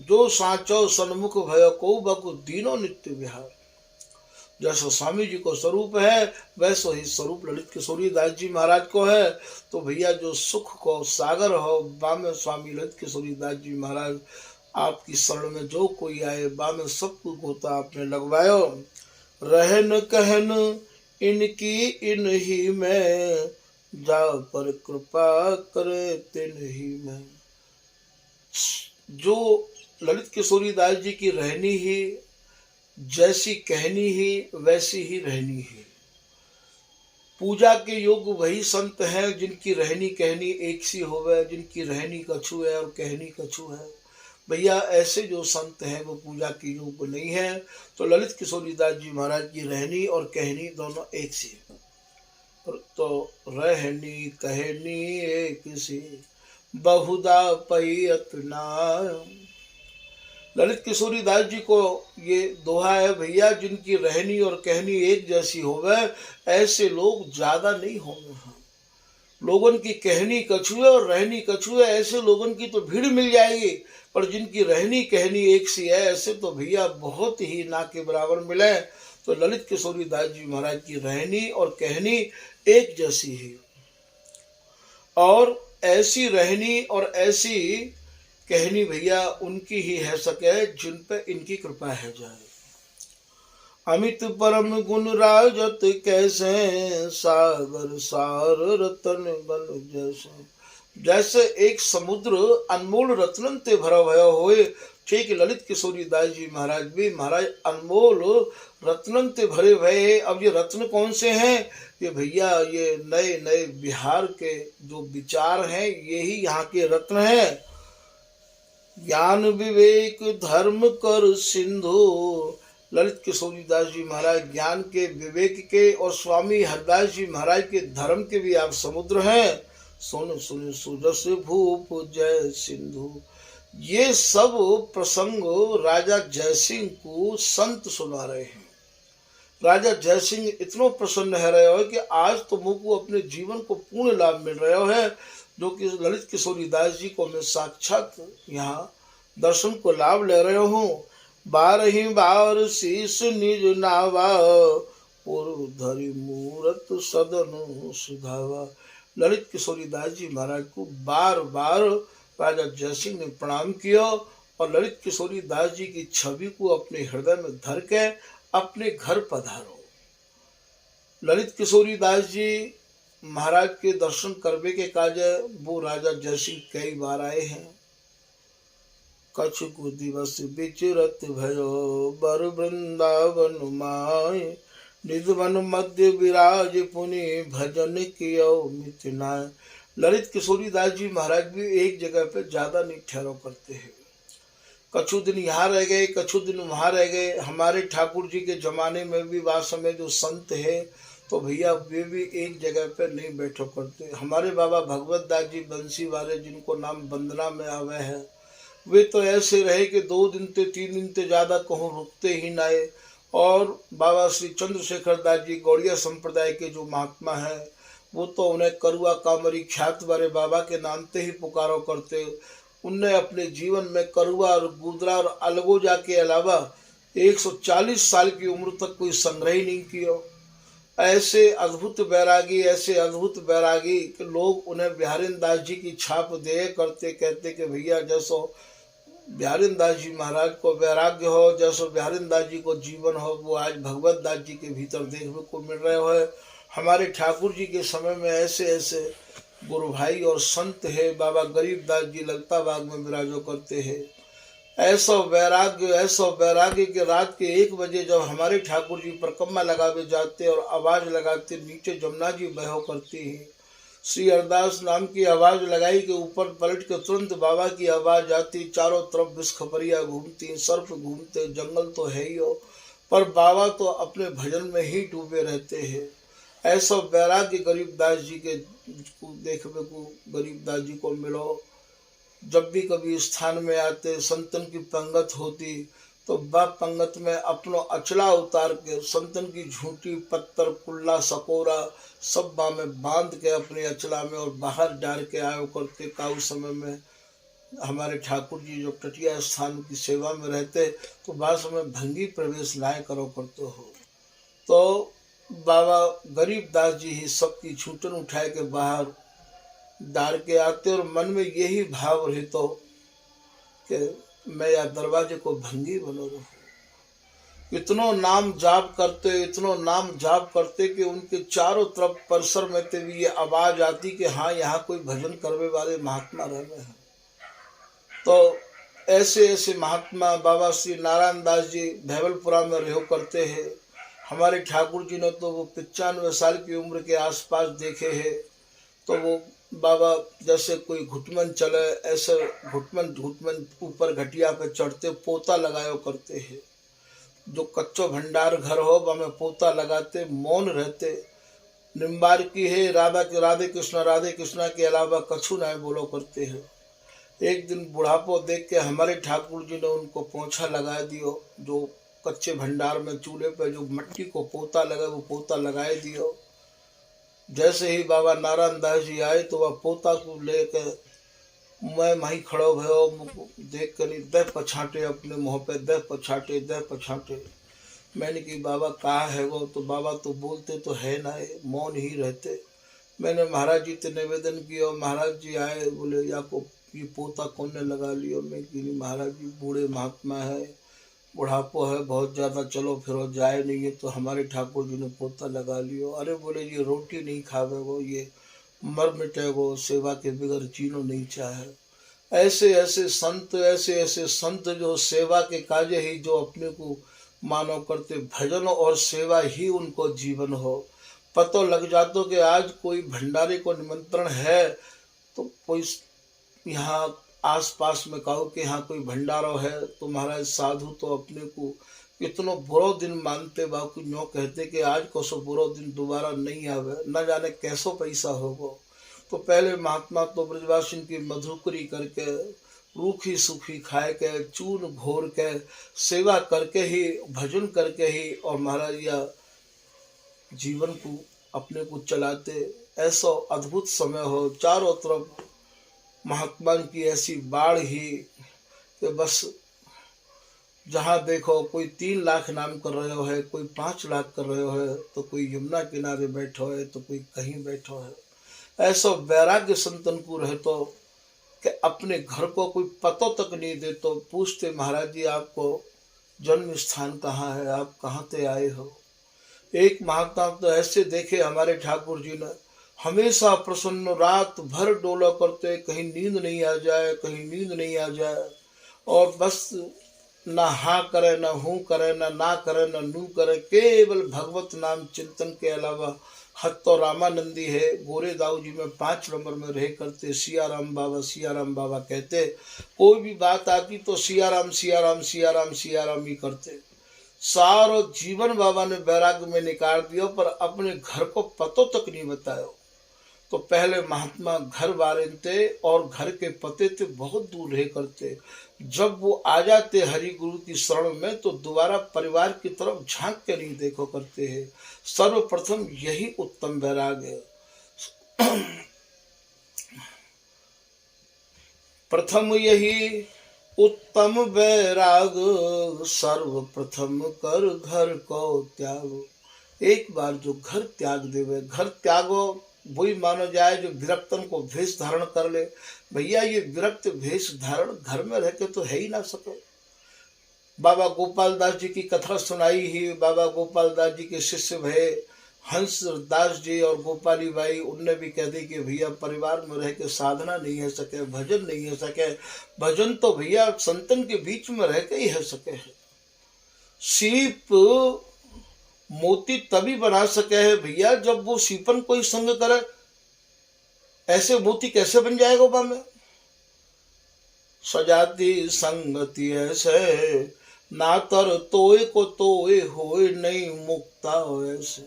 [SPEAKER 1] जो साचो सन्मुख भय को बकु दीनो नित्य विहार। जैसा स्वामी जी को स्वरूप है वैसा ही स्वरूप ललित किशोरी दास जी महाराज को है। तो भैया जो सुख को सागर हो बामे स्वामी ललित किशोरी दास जी महाराज, आपकी शरण में जो कोई आए बामे सब कुछ होता आपने लगवायो। रहन कहन इनकी इन ही में, जा पर कृपा करे तिन ही में। जो ललित किशोरी दास जी की रहनी ही जैसी कहनी ही वैसी ही रहनी है। पूजा के योग्य वही संत हैं जिनकी रहनी कहनी एक सी होवे, जिनकी रहनी कछु है और कहनी कछु है। भैया ऐसे जो संत हैं वो पूजा के योग्य नहीं है। तो ललित किशोरी दास जी महाराज की रहनी और कहनी दोनों एक सी है। तो रहनी कहनी एक सी, बहुधा पैयत नाम। ललित किशोरी दास जी को ये दोहा है भैया, जिनकी रहनी और कहनी एक जैसी होवे ऐसे लोग ज्यादा नहीं होंगे। लोगों की कहनी कछुए और रहनी कछुए, ऐसे लोगों की तो भीड़ मिल जाएगी, पर जिनकी रहनी कहनी एक सी है ऐसे तो भैया बहुत ही ना के बराबर मिले। तो ललित किशोरी दास जी महाराज की रहनी और कहनी एक जैसी है, और ऐसी रहनी और ऐसी कहनी भैया उनकी ही है सके जिन पे इनकी कृपा है जाए। अमित परम गुण राजत कैसे, सागर सार रतन बन जैसे। जैसे एक समुद्र अनमोल रत्नन ते भरा भया होए, ठीक ललित किशोरी दास जी महाराज भी महाराज अनमोल रत्नन ते भरे भये। अब ये रत्न कौन से हैं? ये भैया ये नए नए बिहार के जो विचार हैं यही यहाँ के रत्न हैं। ज्ञान विवेक धर्म कर सिंधु। ललित किशोरी दास जी महाराज ज्ञान के, विवेक के और स्वामी हरदास जी महाराज के धर्म के भी आप समुद्र हैं। सुन सुन सुजस भूप जय सिंधु। ये सब प्रसंग राजा जयसिंह को संत सुना रहे हैं। राजा जयसिंह इतना प्रसन्न है रहे हो कि आज तो मुझको अपने जीवन को पूर्ण लाभ मिल रहा है, जो कि ललित किशोरी दास जी को मैं साक्षात यहाँ दर्शन को लाभ ले रहे हूँ। बारही बार शीश निज नावा, पूर्व धरि मूरत सदन सुधावा। ललित किशोरी दास जी महाराज को बार बार राजा जयसिंह ने प्रणाम किया और ललित किशोरी दास जी की छवि को अपने हृदय में धर के अपने घर पधारो। ललित किशोरी दास जी महाराज के दर्शन करने के काज वो राजा जयसिंह कई बार आए हैं। कछु दिवस विचरत भयो, बर वृंदावन माय। निज वन मध्य विराज पुनि, भजन कियो मित नाय। ललित किशोरी दास जी महाराज भी एक जगह पे ज्यादा नहीं ठहरो करते हैं। कछु दिन यहाँ रह गए, कछु दिन वहाँ रह गए। हमारे ठाकुर जी के जमाने में भी वास्तव में जो संत है तो भैया वे भी एक जगह पे नहीं बैठो करते। हमारे बाबा भगवत दास जी बंसी वाले, जिनको नाम वंदना में आवे है, वे तो ऐसे रहे कि 2 दिन ते 3 दिन ते ज्यादा कहूँ रुकते ही ना आए। और बाबा श्री चंद्रशेखर दास जी गौड़िया संप्रदाय के जो महात्मा है वो तो उन्हें करुआ कामरी ख्यात वाले बाबा के नाम से ही पुकारो करते। उनने अपने जीवन में करुआ और गुदरा और अलगोजा के अलावा 140 साल की उम्र तक कोई संग्रह ही नहीं किया। ऐसे अद्भुत बैरागी, ऐसे अद्भुत बैरागी कि लोग उन्हें बिहारीन दास जी की छाप दे करते, कहते कि भैया जैसो बिहारीन दास जी महाराज को वैराग्य हो, जैसो बिहारीन दास जी को जीवन हो, वो आज भगवत दास जी के भीतर देखने को मिल रहे हो। हमारे ठाकुर जी के समय में ऐसे ऐसे गुरु भाई और संत है। बाबा गरीब दास जी ललता बाग में विराजो करते हैं। ऐसा वैराग्य के रात के 1 बजे जब हमारे ठाकुर जी परिक्रमा लगावे जाते और आवाज लगाते, नीचे जमुना जी बहो करती है। श्री अरदास नाम की आवाज लगाई के ऊपर पलट के तुरंत बाबा की आवाज आती। चारों तरफ बिस्खपरिया घूमती, सर्प घूमते, जंगल तो है ही हो, पर बाबा तो अपने भजन में ही डूबे रहते हैं। ऐसा वैराग्य गरीब दास जी के देखने को गरीब दास जी को मिलो। जब भी कभी स्थान में आते, संतन की पंगत होती तो वह पंगत में अपनो अचला उतार के संतन की झूठी पत्थर कुल्ला सकोरा सब बा में बांध के अपने अचला में और बाहर डाल के आयो करते। का उस समय में हमारे ठाकुर जी जो टटिया स्थान की सेवा में रहते तो बाद समय भंगी प्रवेश लाए करो करते हो। तो बाबा गरीबदास जी ही सबकी छूटन उठाए के बाहर डाल के आते और मन में यही भाव रहता कि मैं या दरवाजे को भंगी बनो रहूं। इतनो नाम जाप करते कि उनके चारों तरफ परिसर में ते भी ये आवाज आती कि हाँ यहाँ कोई भजन करने वाले महात्मा रह रहे हैं। तो ऐसे ऐसे महात्मा बाबा श्री नारायण दास जी भैवलपुरा में रहो करते हैं। हमारे ठाकुर जी ने तो वो 95 साल की उम्र के आसपास देखे हैं। तो वो बाबा जैसे कोई घुटमन चले ऐसे घुटमन ऊपर घटिया पे चढ़ते पोता लगायो करते हैं। जो कच्चो भंडार घर हो वह में पोता लगाते मौन रहते। निम्बार की है राधे कृष्णा के अलावा कछु ना बोलो करते हैं। एक दिन बुढ़ापो देख के हमारे ठाकुर जी ने उनको पोछा लगा दियो। जो कच्चे भंडार में चूल्हे पे जो मट्टी को पोता लगा वो पोता लगाए दियो। जैसे ही बाबा नारायण दास जी आए तो वह पोता को लेकर मैं वहीं खड़ो भयो देख कर दह पछाटे अपने मुँह पे दह पछाटे। मैंने कि बाबा कहा है वो? तो बाबा तो बोलते तो है ना, मौन ही रहते। मैंने महाराज जी से निवेदन किया। महाराज जी आए बोले या को ये पोता कौन ने लगा लियो? मैं कि नहीं महाराज जी बूढ़े महात्मा है, बुढ़ापो है बहुत ज़्यादा, चलो फिरो जाए नहीं है तो हमारे ठाकुर जी ने पोता लगा लियो। अरे बोले ये रोटी नहीं खावे वो, ये मर मिटे वो, सेवा के बगैर जीनो नहीं चाहे। ऐसे ऐसे संत जो सेवा के काजे ही जो अपने को मानव करते, भजन और सेवा ही उनको जीवन हो। पतो लग जातो कि आज कोई भंडारे को निमंत्रण है तो कोई यहाँ आसपास में कहो कि यहाँ कोई भंडारो है तो महाराज साधु तो अपने को इतनो बुरो दिन मानते बाकी न्यों कहते कि आज को सो बुरो दिन दोबारा नहीं आवे, न जाने कैसो पैसा होगो। तो पहले महात्मा तो ब्रजवासिन की मधुकरी करके रूखी सूखी खाए के चून घोर के सेवा करके ही भजन करके ही और महाराज या जीवन को अपने को चलाते। ऐसा अद्भुत समय हो, चारों तरफ महात्मा की ऐसी बाढ़ ही कि बस जहाँ देखो कोई 3 लाख नाम कर रहे हो है, कोई 5 लाख कर रहे हो है, तो कोई यमुना किनारे बैठो है तो कोई कहीं बैठो है। ऐसा वैराग्य संतन को रहतो कि अपने घर को कोई पतो तक नहीं दे तो पूछते महाराज जी आपको जन्म स्थान कहाँ है, आप कहाँ से आए हो। एक महात्मा तो ऐसे देखे हमारे ठाकुर जी ने, हमेशा प्रसन्न, रात भर डोला करते, कहीं नींद नहीं आ जाए और बस ना हाँ करे ना हूँ करे ना करे ना नू करे, केवल भगवत नाम चिंतन के अलावा। हत तो रामानंदी है, गोरे दाऊ जी में 5 नंबर में रह करते सियाराम बाबा कहते। कोई भी बात आती तो सियाराम ही करते। सारो जीवन बाबा ने वैराग्य में निकाल दिया पर अपने घर को पतो तक नहीं बतायो। तो पहले महात्मा घर वाले थे और घर के पते थे बहुत दूर रह करते। जब वो आ जाते हरि गुरु की शरण में तो दोबारा परिवार की तरफ झांक के नहीं देखो करते हैं। सर्वप्रथम यही उत्तम वैराग्य प्रथम यही उत्तम वैराग, सर्वप्रथम कर घर को त्याग। एक बार जो घर त्याग देवे, घर त्यागो वही मानो जाए जो विरक्तन को भेष धारण कर ले। भैया ये विरक्त भेष धारण घर में रह के तो है ही ना सके। बाबा गोपाल दास जी की कथा सुनाई ही। बाबा गोपाल दास जी के शिष्य भये हंस दास जी और गोपाली बाई, उनने भी कह दी कि भैया परिवार में रह के साधना नहीं है सके, भजन नहीं है सके। भजन तो भैया संतन के बीच में रह के ही है सके है। सीप मोती तभी बना सके है भैया जब वो सीपन कोई संग करे। ऐसे मोती कैसे बन जाएगा बा में? सजाती संगति ऐसे ना तर तोय को तोय होए नहीं मुक्ता ऐसे।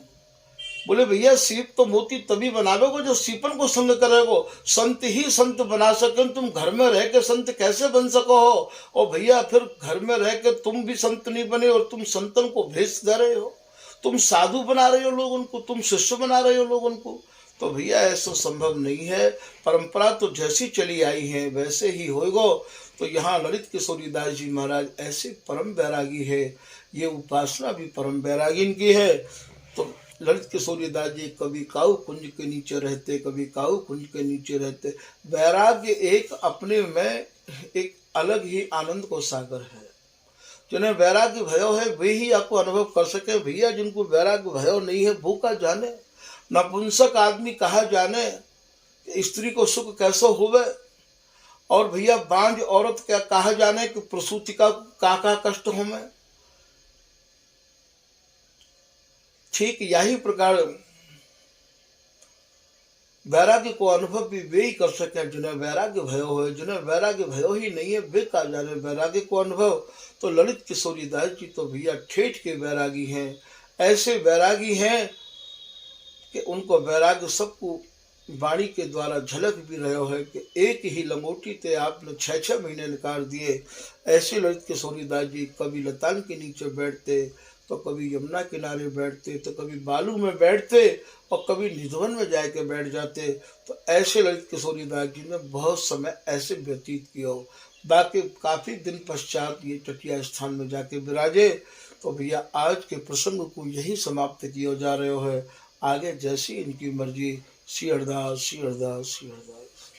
[SPEAKER 1] बोले भैया सीप तो मोती तभी बनावेगो जो सीपन को संग करेगो, संत ही संत बना सके, तुम घर में रह के संत कैसे बन सको हो। और भैया फिर घर में रह के तुम भी संत नहीं बने और तुम संतन को भेज दे रहे हो, तुम साधु बना रहे हो लोगों को, तुम शिष्य बना रहे हो लोगों को। तो भैया ऐसा संभव नहीं है, परंपरा तो जैसी चली आई है वैसे ही होएगो। तो यहाँ ललित किशोरी दास जी महाराज ऐसे परम बैरागी है, ये उपासना भी परम बैरागी इनकी है। तो ललित किशोरी दास जी कभी काऊ कुंज के नीचे रहते, कभी काऊ कुंज के नीचे रहते। वैराग्य एक अपने में एक अलग ही आनंद को सागर है। जिन्हें वैराग्य भयो है वे ही आपको अनुभव कर सके। भैया जिनको वैराग्य भयो नहीं है भूखा जाने, नपुंसक आदमी कहा जाने, स्त्री को सुख कैसे होवे। और भैया बांझ औरत क्या कहा जाने कि प्रसूति का कष्ट हो में। ठीक यही प्रकार वैराग्य को अनुभव भी वे ही कर सके जिन्हें वैराग्य भयो है। जिन्हें वैराग्य भयो ही नहीं है वे कहा जाने वैराग्य को अनुभव। तो ललित किशोरी दास जी तो भैया ठेठ के वैरागी हैं, ऐसे वैरागी हैं कि उनको वैराग्य सबको वाणी के द्वारा झलक भी रहे है कि एक ही लंगोटी ते आपने 6-6 महीने निकाल दिए। ऐसे ललित किशोरी दास जी कभी लतान के नीचे बैठते, तो कभी यमुना किनारे बैठते, तो कभी बालू में बैठते और कभी निधवन में जाके बैठ जाते। तो ऐसे ललित किशोरी दास जी ने बहुत समय ऐसे व्यतीत किया। बाकी काफी दिन पश्चात ये चटिया स्थान में जाके विराजे। तो भैया आज के प्रसंग को यही समाप्त किया जा रहे हो है, आगे जैसी इनकी मर्जी। श्री हरदास, श्री हरदास, श्री हरदास।